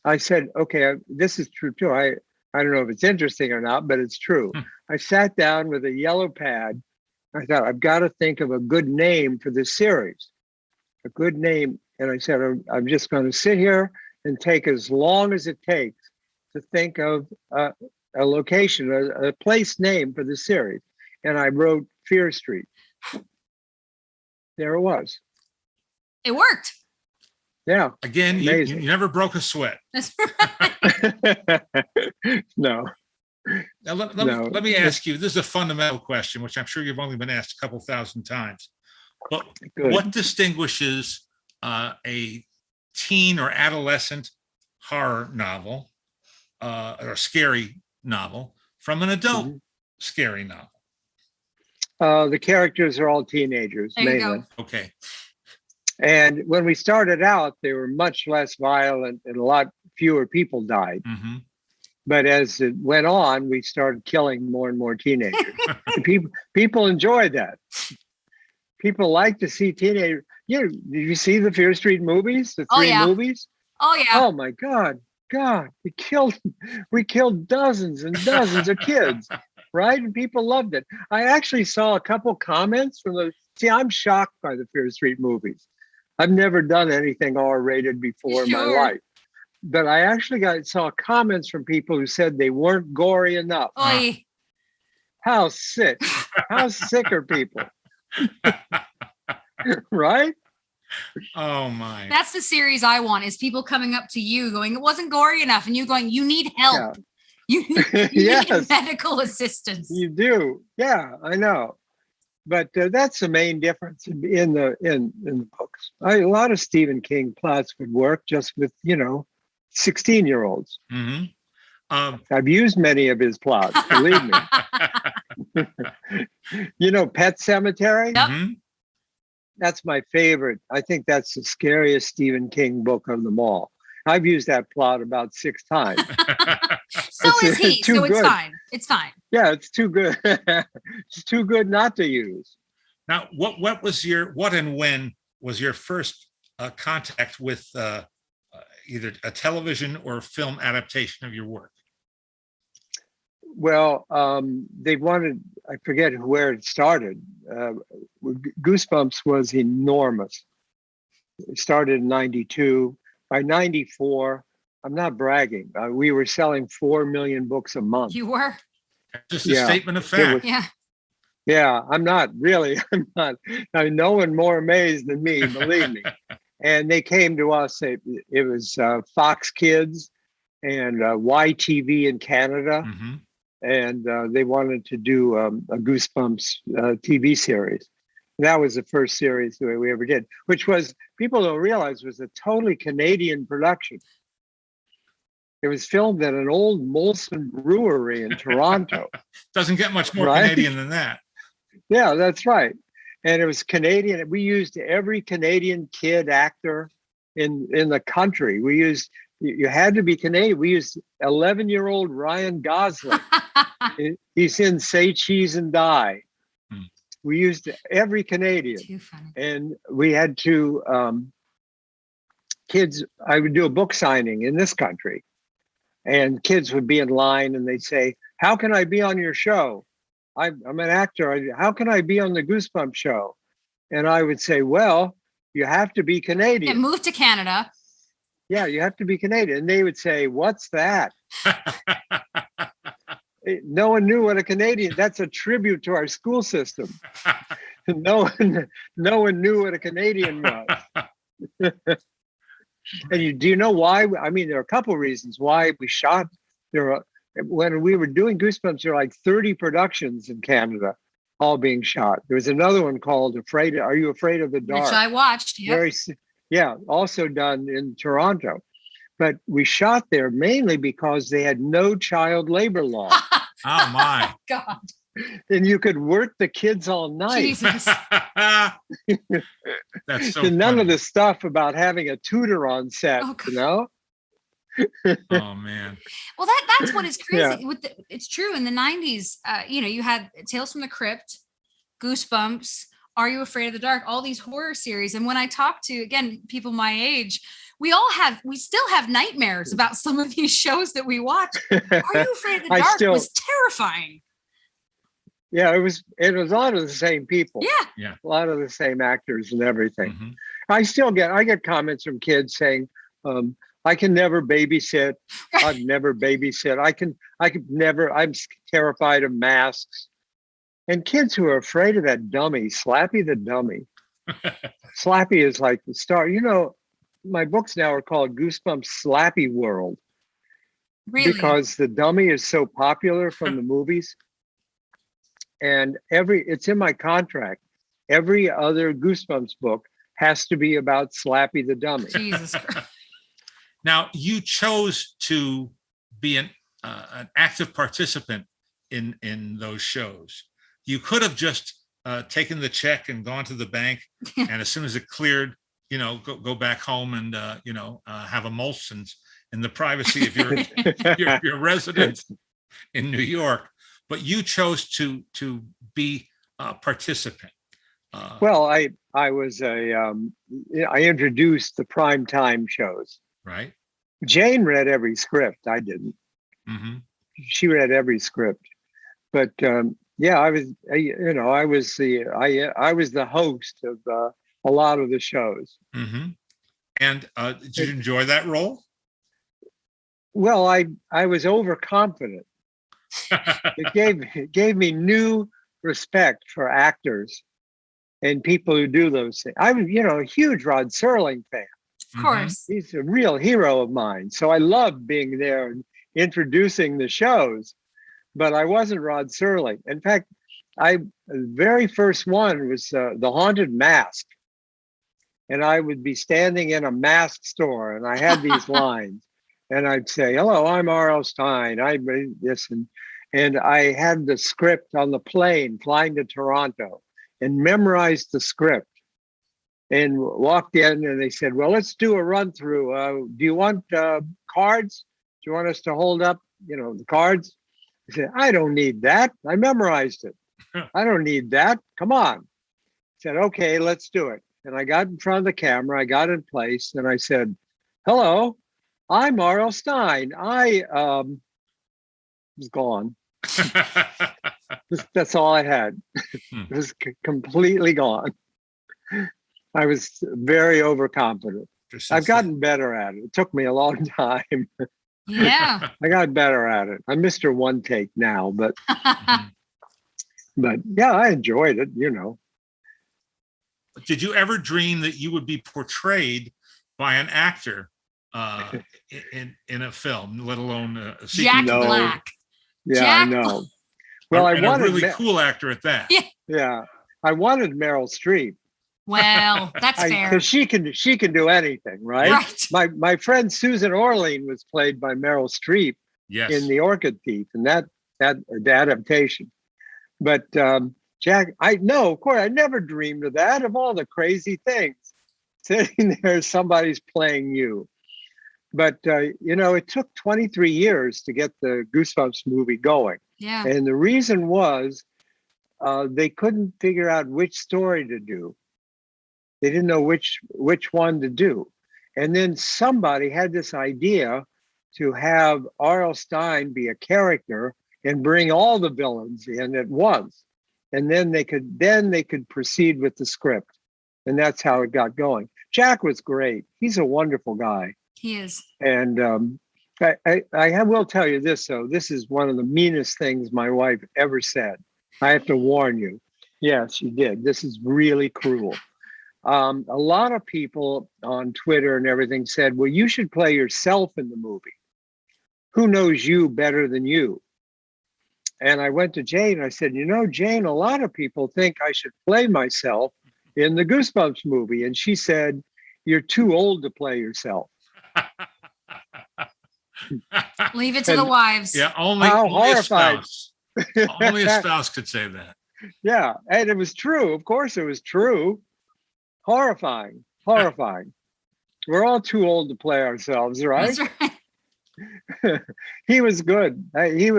I said, okay, this is true too. I don't know if it's interesting or not, but it's true. I sat down with a yellow pad. I thought, I've got to think of a good name for this series, a good name. And I said, I'm just going to sit here and take as long as it takes to think of a a location, a place name for the series, and I wrote Fear Street. There it was. It worked. Yeah. Again, you never broke a sweat. That's right. No. Now, let No. me ask you, this is a fundamental question, which I'm sure you've only been asked a couple thousand times. But Good. what distinguishes a teen or adolescent horror novel or scary novel from an adult scary novel? The characters are all teenagers, There you mainly. go. Okay. And when we started out, they were much less violent and a lot fewer people died. Mm-hmm. But as it went on, we started killing more and more teenagers. people enjoy that. People like to see teenagers. Did you see the Fear Street movies? The three movies? Oh yeah. Oh my God, we killed dozens and dozens of kids, right? And people loved it. I actually saw a couple comments from I'm shocked by the Fear Street movies. I've never done anything R-rated before in my life. But I actually saw comments from people who said they weren't gory enough. Oy. How sick are people? Right? Oh my. That's the series I want, is people coming up to you going, it wasn't gory enough, and you going, you need help. Yeah. You Yes. need medical assistance. You do. Yeah, I know. But that's the main difference in the books. A lot of Stephen King plots would work just with 16-year-olds. Mm-hmm. I've used many of his plots, believe me. Pet Cemetery? Yep. Mm-hmm. That's my favorite. I think that's the scariest Stephen King book of them all. I've used that plot about 6 times. So is he. too So it's good. fine. It's fine. Yeah, it's too good. It's too good not to use. Now, what and when was your first contact with either a television or film adaptation of your work? Well, they wanted, I forget where it started. Goosebumps was enormous. It started in 92. By 94, I'm not bragging. We were selling 4 million books a month. You were. Just a statement of fact. Yeah. Yeah, I'm not. I mean, no one more amazed than me, believe me. And they came to us. It was Fox Kids and YTV in Canada. Mm-hmm. And they wanted to do a Goosebumps TV series. And that was the first series we ever did, which was, people don't realize, was a totally Canadian production. It was filmed at an old Molson brewery in Toronto. Doesn't get much more Right? Canadian than that. Yeah, that's right. And it was Canadian. We used every Canadian kid actor in the country. You had to be Canadian. We used 11-year-old Ryan Gosling. He's in Say Cheese and Die. We used every Canadian. Too funny. And we had to, kids, I would do a book signing in this country. And kids would be in line and they'd say, how can I be on your show? I'm an actor. How can I be on the Goosebumps show? And I would say, well, you have to be Canadian. And moved to Canada. Yeah, you have to be Canadian. And they would say, what's that? No one knew what a Canadian, that's a tribute to our school system. No one knew what a Canadian was. And do you know why? I mean, there are a couple of reasons why we shot. When we were doing Goosebumps, there were like 30 productions in Canada, all being shot. There was another one called Are You Afraid of the Dark? Which I watched. Yep. Also done in Toronto. But we shot there mainly because they had no child labor law. Oh my. God. And you could work the kids all night. Jesus. That's so And none funny. of the stuff about having a tutor on set, Oh, God. you know? Oh man. Well, that's what is crazy. Yeah. It's true. In the 90s, you had Tales from the Crypt, Goosebumps, Are You Afraid of the Dark, all these horror series. And when I talk to, again, people my age, we still have nightmares about some of these shows that we watch. Are You Afraid of the Dark was terrifying. Yeah, it was a lot of the same people. Yeah. A lot of the ssame actors and everything. Mm-hmm. I get comments from kids saying, I can never babysit. I've never babysit. I could never, I'm terrified of masks. And kids who are afraid of that dummy, Slappy the dummy. Slappy is like the star. You know, my books now are called Goosebumps Slappy World. Really? Because the dummy is so popular from the movies. And it's in my contract. Every other Goosebumps book has to be about Slappy the dummy. Jesus Christ. Now, you chose to be an active participant in those shows. You could have just taken the check and gone to the bank, and as soon as it cleared, go back home and have a Molson's in the privacy of your residence in New York. But you chose to be a participant. Well, I introduced the prime time shows. Right. Jane read every script. I didn't. Mm-hmm. She read every script, but I was the host of a lot of the shows. Mm-hmm. And did you enjoy that role? Well, I was overconfident. It gave me new respect for actors and people who do those things. I was, a huge Rod Serling fan. Of course. He's a real hero of mine. So I loved being there and introducing the shows, but I wasn't Rod Serling. In fact, the very first one was The Haunted Mask. And I would be standing in a mask store and I had these lines and I'd say, hello, I'm R.L. Stine. I made this. And I had the script on the plane flying to Toronto and memorized the script and walked in and they said, well, let's do a run through. Do you want cards? Do you want us to hold up, the cards? I said, I don't need that. I memorized it. I don't need that. Come on. I said, okay, let's do it. And I got in front of the camera. I got in place and I said, hello, I'm R.L. Stine. I was gone. That's all I had. It was completely gone. I was very overconfident. I've gotten better at it. It took me a long time. Yeah. I got better at it. I'm Mr. One Take now, but yeah, I enjoyed it, Did you ever dream that you would be portrayed by an actor in a film, let alone a sequel? Jack Black. Yeah, Jack I know. Well, and a really cool actor at that. Yeah, I wanted Meryl Streep. Well, that's fair. Because she can do anything, right? My friend Susan Orlean was played by Meryl Streep in The Orchid Thief, and that adaptation. But Jack, of course, I never dreamed of that. Of all the crazy things, sitting there, somebody's playing you. But it took 23 years to get the Goosebumps movie going. Yeah. And the reason was they couldn't figure out which story to do. They didn't know which one to do. And then somebody had this idea to have R.L. Stine be a character and bring all the villains in at once. And then they could proceed with the script. And that's how it got going. Jack was great. He's a wonderful guy. He is. And I will tell you this, though. This is one of the meanest things my wife ever said. I have to warn you. Yes, she did. This is really cruel. A lot of people on Twitter and everything said, well, you should play yourself in the movie. Who knows you better than you? And I went to Jane. I said, Jane, a lot of people think I should play myself in the Goosebumps movie. And she said, you're too old to play yourself. Leave it to the wives. Yeah, only a spouse. Only a spouse could say that. Yeah, and it was true. Of course it was true. Horrifying. We're all too old to play ourselves, right? That's right. He was good. He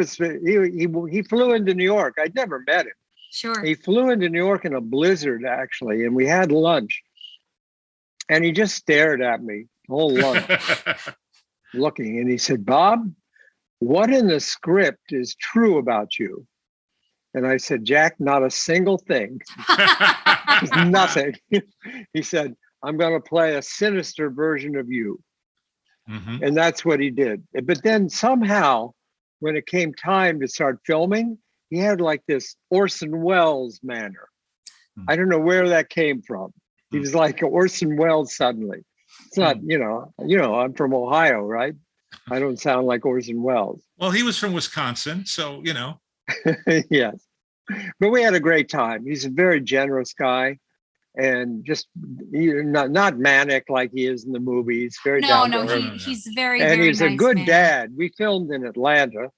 flew into New York. I'd never met him. Sure. He flew into New York in a blizzard, actually, and we had lunch. And he just stared at me the whole lunch, looking. And he said, Bob, what in the script is true about you? And I said, Jack, not a single thing. Nothing. He said, I'm going to play a sinister version of you. Mhm. And that's what he did. But then somehow, when it came time to start filming, he had like this Orson Welles manner. I don't know where that came from. He was like Orson Welles suddenly. It's not, I'm from Ohio, right? I don't sound like Orson Welles. Well, he was from Wisconsin, so Yes. But we had a great time. He's a very generous guy, and just not manic like he is in the movies. Very down to earth. He's very, And very he's a nice good man. dad. We filmed in Atlanta,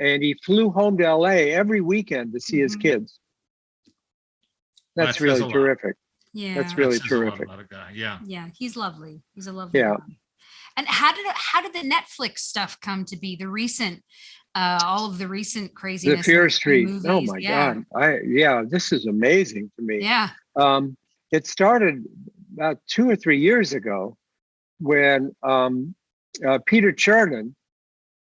and he flew home to LA every weekend to see his kids. That's really terrific. Yeah, That's really terrific. About a guy. Yeah. Yeah, he's lovely. He's a lovely guy. And how did the Netflix stuff come to be? The recent, all of the recent craziness. The Fear Street. movies. Oh my God. This is amazing to me. Yeah. It started about 2 or 3 years ago when Peter Chernin,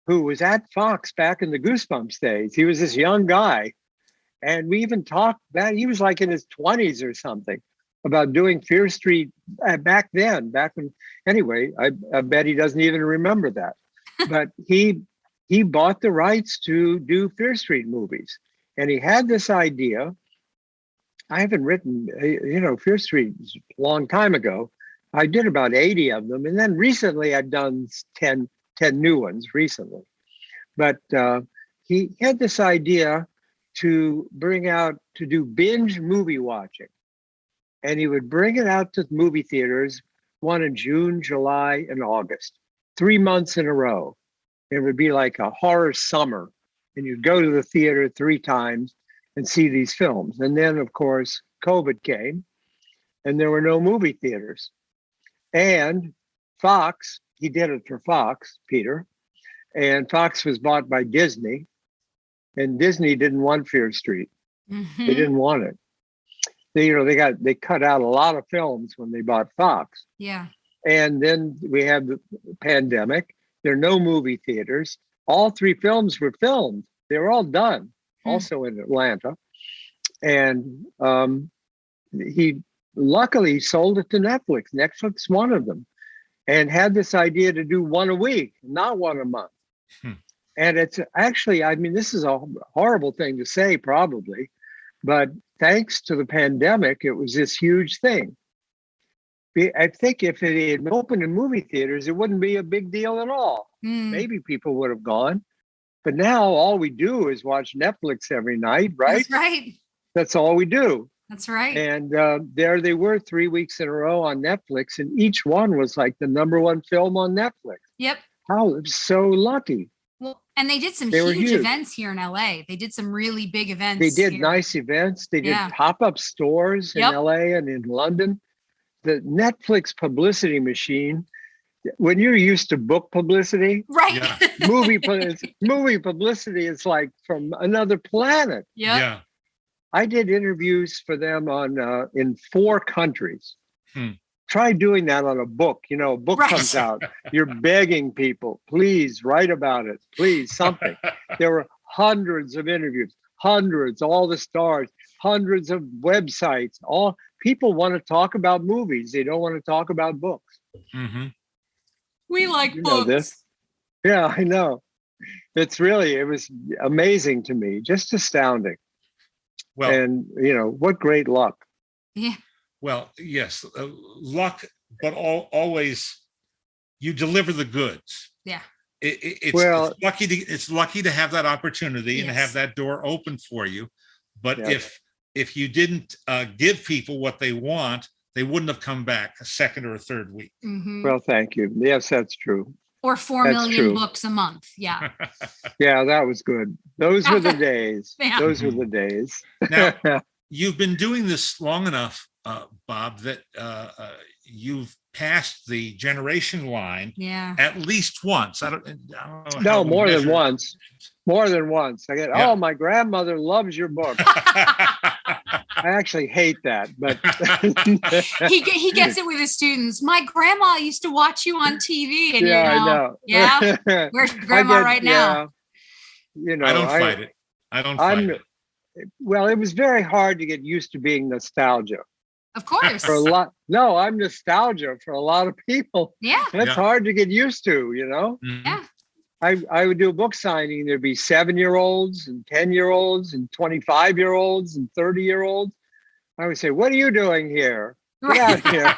who was at Fox back in the Goosebumps days, he was this young guy. And we even talked that he was like in his 20s or something about doing Fear Street back when, anyway, I bet he doesn't even remember that. But he bought the rights to do Fear Street movies. And he had this idea. I haven't written, Fear Street a long time ago. I did about 80 of them. And then recently I've done 10 new ones recently. But he had this idea to do binge movie watching. And he would bring it out to movie theaters, one in June, July, and August, 3 months in a row. It would be like a horror summer. And you'd go to the theater 3 times and see these films. And then, of course, COVID came and there were no movie theaters. And Fox, he did it for Fox, Peter, and Fox was bought by Disney. And Disney didn't want Fear Street. Mm-hmm. They didn't want it. They cut out a lot of films when they bought Fox. Yeah. And then we had the pandemic. There are no movie theaters. All 3 films were filmed. They were all done, also in Atlanta. And he luckily sold it to Netflix. Netflix wanted them and had this idea to do one a week, not one a month. And it's actually, this is a horrible thing to say probably, but thanks to the pandemic, it was this huge thing. I think if it had opened in movie theaters, it wouldn't be a big deal at all. Maybe people would have gone. But now all we do is watch Netflix every night, right? That's right. That's all we do. That's right. And there they were 3 weeks in a row on Netflix, and each one was like the #1 film on Netflix. Yep. How so lucky. Well, and they did some They huge events here in LA. They did some really big events. They did here. nice events. They did pop-up stores in LA and in London. The Netflix publicity machine, when you're used to book publicity, right? Yeah. movie publicity is like from another planet. Yep. Yeah. I did interviews for them in 4 countries. Try doing that on a book. A book comes out. You're begging people, please write about it. Please, something. There were hundreds of interviews, all the stars, hundreds of websites. All people want to talk about movies. They don't want to talk about books. Mm-hmm. We like books. Know this? Yeah, I know. It was amazing to me, just astounding. Well, and what great luck. Yeah. Well, yes, luck, but always you deliver the goods. Yeah. It's lucky to have that opportunity and have that door open for you. But if you didn't give people what they want, they wouldn't have come back a second or a third week. Mm-hmm. Well, thank you. Yes, that's true. Or 4 million books a month. Yeah. Yeah, that was good. Those were the days. Yeah. Those were the days. Now, you've been doing this long enough, Bob, that you've passed the generation line at least once. I don't know. No, more than once. More than once. I get, oh, my grandmother loves your book. I actually hate that, but he gets it with his students. My grandma used to watch you on TV, and I know. Yeah, where's grandma right now? I don't fight it. I don't fight it. Well, it was very hard to get used to being nostalgia. Of course. For a lot. No, I'm nostalgia for a lot of people. Yeah. That's Yeah. hard to get used to, Mhm. Yeah. I would do a book signing. There'd be 7-year-olds and 10-year-olds and 25-year-olds and 30-year-olds. I would say, "What are you doing here? Get out of here.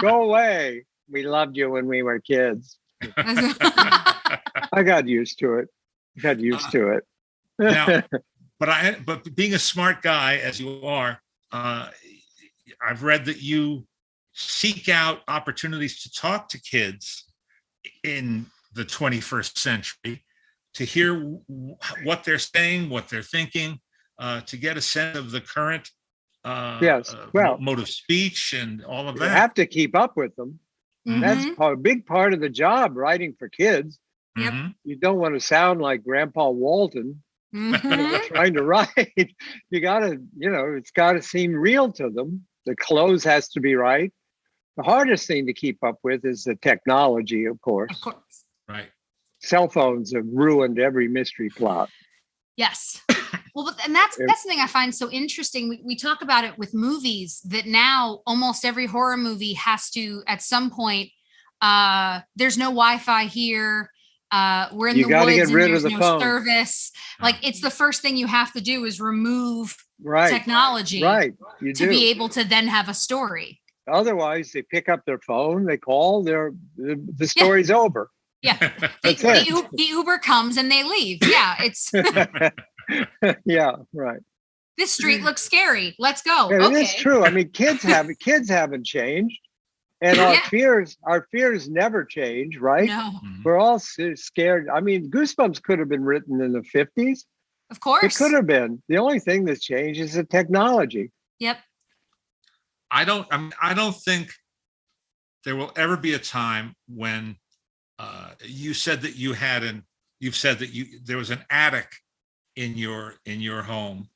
Go away. We loved you when we were kids." I got used to it. Now, but being a smart guy as you are, I've read that you seek out opportunities to talk to kids in the 21st century, to hear what they're saying, what they're thinking, to get a sense of the current Yes. Well, mode of speech and all of you that. have to keep up with them. That's Mhm. a big part of the job, writing for kids. Yep. Mhm. You don't want to sound like Grandpa Walton Mhm. trying to write. You gotta, it's gotta seem real to them. The clothes has to be right. The hardest thing to keep up with is the technology, of course. Of course. Right. Cell phones have ruined every mystery plot. Yes. Well, and that's the thing I find so interesting. We talk about it with movies, that now almost every horror movie has to, at some point, there's no Wi-Fi here. We're in You the gotta woods get and rid of there's the no phone. service. Like, it's the first thing you have to do is remove Right. technology Right. You to do. be able to then have a story. Otherwise, they pick up their phone, they call, the story's over. Yeah. That's it. The Uber comes and they leave. Yeah. It's Yeah, right. this street looks scary. Let's go. And Okay. it is true. I mean, kids haven't changed, and Yeah. our fears never change, right? No, Mhm. We're all scared. I mean, Goosebumps could have been written in the 50s. of It course. could have been. The only thing that's changed is the technology. Yep. I don't think there will ever be a time when you said that there was an attic in your home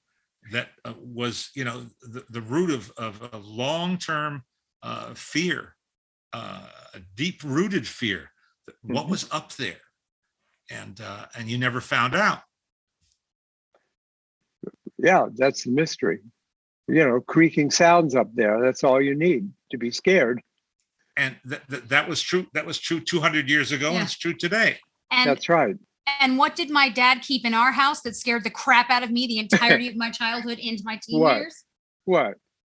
that was, the root of a long-term fear, a deep-rooted fear. What was up there, and you never found out. Yeah, that's the mystery. Creaking sounds up there. That's all you need to be scared. And that was true. That was true 200 years ago, Yeah. and it's true today. And That's right. and what did my dad keep in our house that scared the crap out of me the entirety of my childhood into my teen What? years? What?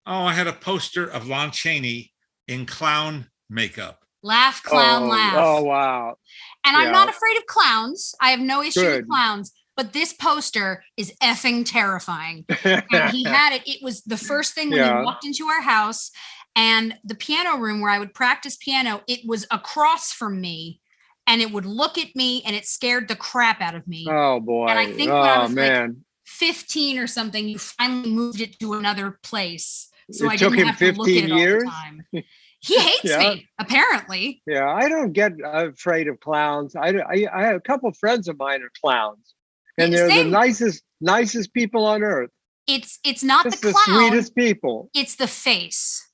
Oh, I had a poster of Lon Chaney in clown makeup. Laugh, clown, laugh. Oh, wow. And I'm yeah. not afraid of clowns. I have no issue Good. with clowns, but this poster is effing terrifying. And he had it. It was the first thing when Yeah. he walked into our house, and the piano room where I would practice piano, it was across from me, and it would look at me, and it scared the crap out of me. Oh, boy. And I think when I was man. 15 or something, you finally moved it to another place. So It I took didn't him have to look at 15 it all years? the time. He hates Yeah. me, apparently. Yeah, I don't get afraid of clowns. I have a couple of friends of mine are clowns, and Yeah, they're same. the nicest people on earth. It's not Just the the clown. sweetest people. It's the face.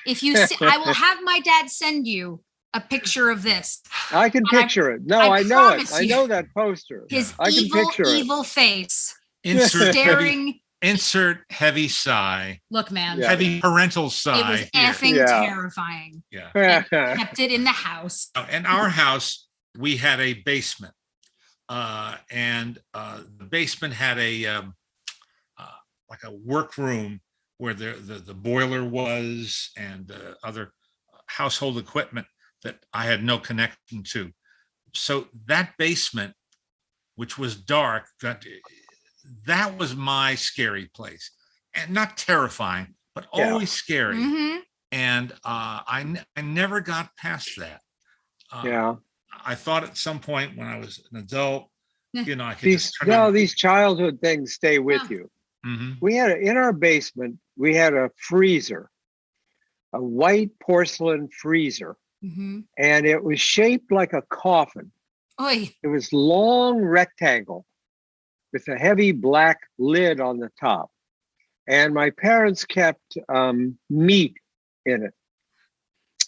If you see, I will have my dad send you a picture of this. I can And picture it. No, I I know it. promise I you. know that poster. His I can evil, picture it. evil face Insert staring. heavy sigh, Look, man, Yeah. heavy parental it was sigh. here. effing Yeah. terrifying. Yeah. Kept it in the house. In our house, we had a basement, and the basement had like a workroom where the boiler was, and other household equipment that I had no connection to. So that basement, which was dark, that was my scary place, and not terrifying, but Yeah. always scary. Mhm. And I never got past that. Yeah. I thought at some point when I was an adult, I could These just turn on. these childhood things stay with Yeah. you. Mhm. We had in our basement, we had a freezer, a white porcelain freezer, Mhm. and it was shaped like a coffin. Oy. It was long rectangle with a heavy black lid on the top. And my parents kept meat in it.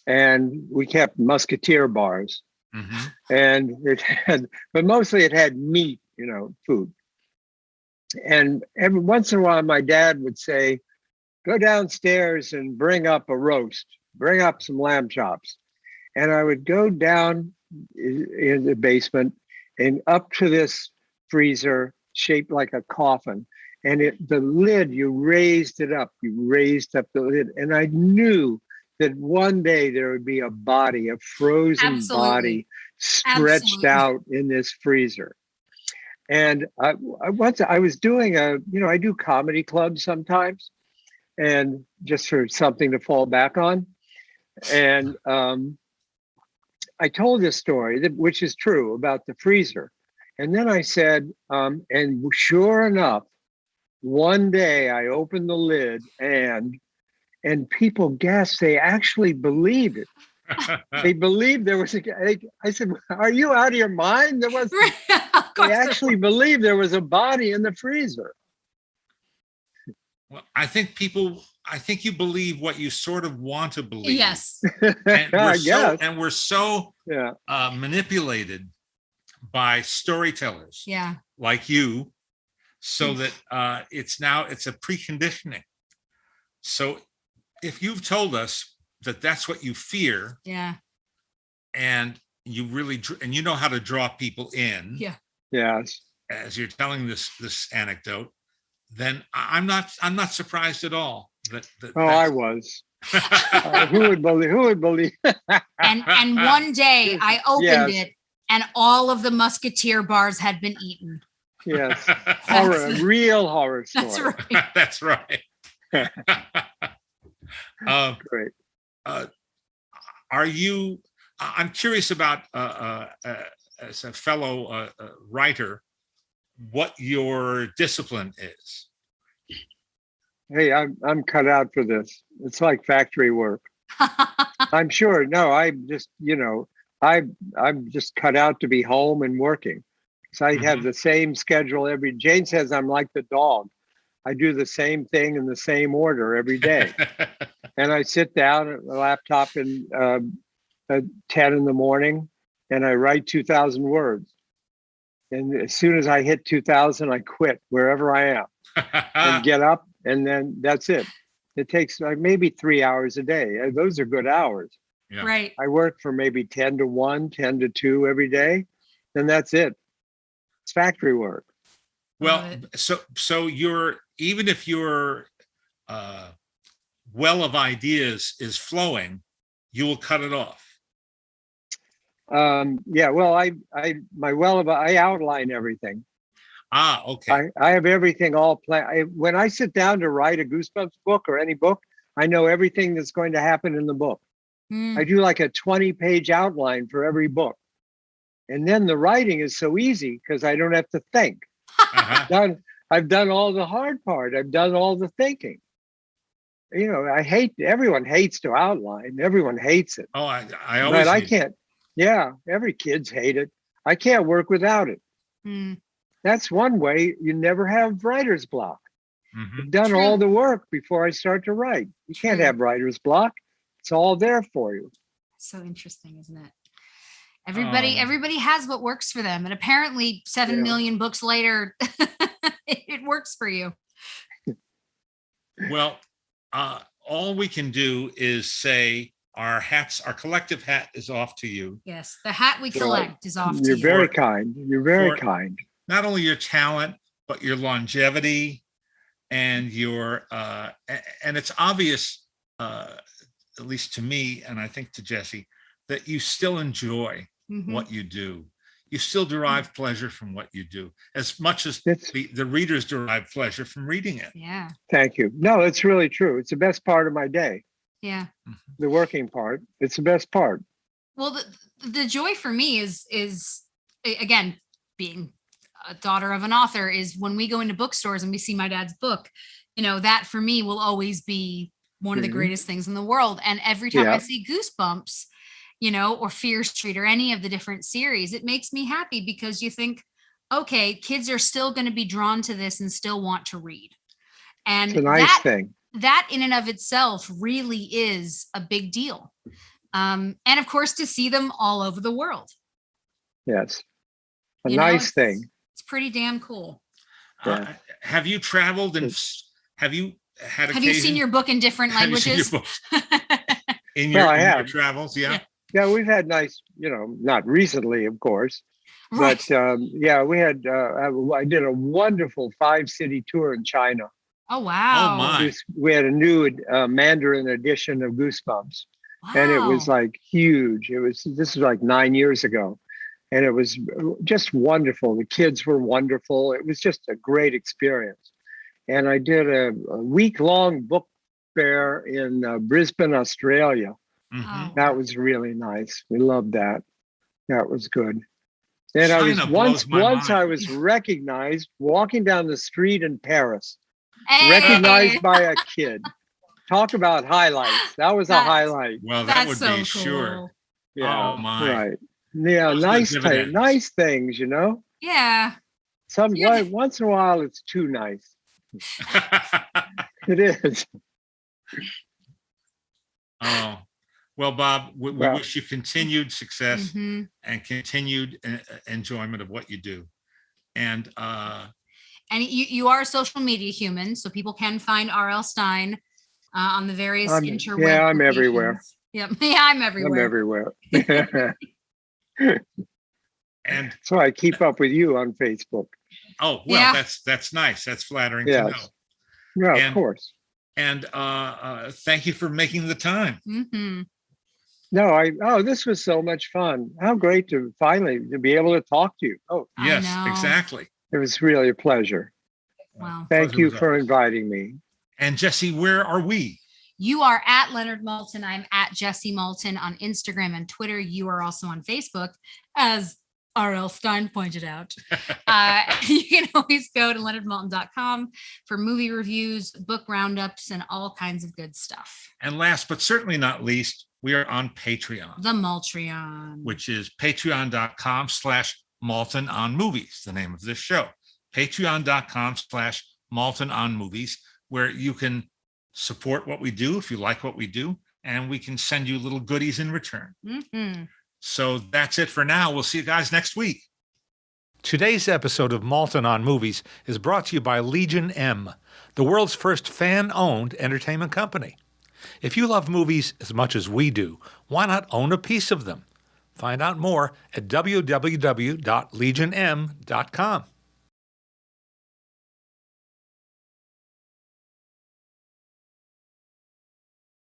And we kept musketeer bars. Mhm. And but mostly it had meat, food. And every once in a while, my dad would say, go downstairs and bring up a roast, bring up some lamb chops. And I would go down in the basement and up to this freezer shaped like a coffin. And the lid, you raised up the lid. And I knew that one day there would be a body, a frozen Absolutely. body stretched Absolutely. out in this freezer. And once I was doing I do comedy clubs sometimes, and just for something to fall back on. And I told this story, which is true, about the freezer. And then I said, and sure enough, one day I opened the lid and people guessed, they actually believed it. They believed there was I said, are you out of your mind? There was, they actually believed there was a body in the freezer. Well, I think you believe what you sort of want to believe. Yes. And I guess. we're so Yeah. manipulated by storytellers Yeah. like you, so that it's a preconditioning. So if you've told us that that's what you fear, Yeah. and you really and you know how to draw people in, Yeah. Yes. as you're telling this anecdote, then I'm not surprised at all that I was. Who would believe? And one day I opened Yes. it and all of the Musketeer bars had been eaten. Yes. Horror, real horror story. That's right. That's right. Great. Are you? I'm curious about as a fellow writer, what your discipline is. Hey, I'm cut out for this. It's like factory work. I'm sure. No, I'm just cut out to be home and working. So I have the same schedule Jane says I'm like the dog. I do the same thing in the same order every day. And I sit down at the laptop at 10 in the morning and I write 2,000 words. And as soon as I hit 2,000, I quit wherever I am and get up, and then that's it. It takes maybe 3 hours a day. Those are good hours. Yeah. Right. I work for maybe 10 to 1, 10 to 2 every day. Then that's it. It's factory work. Well, so even if your well of ideas is flowing, you will cut it off. Yeah, well, I outline everything. Okay. I have everything all planned. When I sit down to write a Goosebumps book or any book, I know everything that's going to happen in the book. I do like a 20-page outline for every book. And then the writing is so easy because I don't have to think. I've done all the hard part. I've done all the thinking. Everyone hates to outline. Everyone hates it. Oh, I always. But I can't. Yeah, every kid's hate it. I can't work without it. That's one way you never have writer's block. I've done all the work before I start to write. You can't have writer's block. It's all there for you. So interesting, isn't it? Everybody has what works for them. And apparently 7 million books later, it works for you. Well, all we can do is say our collective hat is off to you. Yes, the hat we collect is off to you. You're very kind. You're very kind. Not only your talent, but your longevity and your and it's obvious, at least to me, and I think to Jesse, that you still enjoy what you do. You still derive pleasure from what you do, as much as the readers derive pleasure from reading it. Yeah. Thank you. No, it's really true. It's the best part of my day. Yeah. The working part. It's the best part. Well, the joy for me is again, being a daughter of an author, is when we go into bookstores and we see my dad's book, that for me will always be one of the greatest things in the world. And every time I see Goosebumps, or Fear Street or any of the different series, it makes me happy because you think, okay, kids are still going to be drawn to this and still want to read. And it's a nice thing. That in and of itself really is a big deal. And of course, to see them all over the world. Yes. A nice thing. It's pretty damn cool. Have you traveled and have you had Have you seen your book in different Have you seen your languages? books in Well, I in your have. travels? Yeah. Yeah, we've had nice, not recently, of course, Right. but yeah, we had. I did a wonderful 5-city tour in China. Oh, wow. Oh my. We had a new Mandarin edition of Goosebumps, and it was Wow. like huge. This was like 9 years ago, and it was just wonderful. The kids were wonderful. It was just a great experience. And I did a week-long book fair in Brisbane, Australia. Mhm. Oh. That was really nice. We loved that. That was good. And I was China blows my once I mind. was recognized walking down the street in Paris, Hey, recognized by a kid. Talk about highlights. That was a That's- highlight. Well, that that's would so be cool. sure. Yeah, Oh, my. right. Yeah, Those are the dividends. nice things, Yeah. Once in a while, it's too nice. It is. Oh, well, Bob, we Well, wish you continued success Mhm. and continued enjoyment of what you do. And And you are a social media human, so people can find R.L. Stein on the various interweb. yeah, I'm everywhere. locations. Yep. Yeah, I'm everywhere. I'm everywhere. and So I keep up with you on Facebook. oh well, Yeah. that's nice. That's flattering to Yes. know. Yeah, And- of course. And thank you for making the time. Hmm. No, this was so much fun. How great to finally to be able to talk to you. Oh, I Yes, know. exactly. it was really a pleasure. Wow. Thank Pleasure you was for ours. inviting me. And Jesse, where are we? You are at Leonard Maltin. I'm at Jesse Maltin on Instagram and Twitter. You are also on Facebook, as R.L. Stein pointed out. You can always go to leonardmaltin.com for movie reviews, book roundups, and all kinds of good stuff. And last but certainly not least, we are on Patreon, The Maltreon. which is patreon.com/Maltin on Movies, the name of this show. Patreon.com/Maltin on Movies, where you can support what we do if you like what we do, and we can send you little goodies in return. Mm-hmm. So that's it for now. We'll see you guys next week. Today's episode of Maltin on Movies is brought to you by Legion M, the world's first fan-owned entertainment company. If you love movies as much as we do, why not own a piece of them? Find out more at www.legionm.com.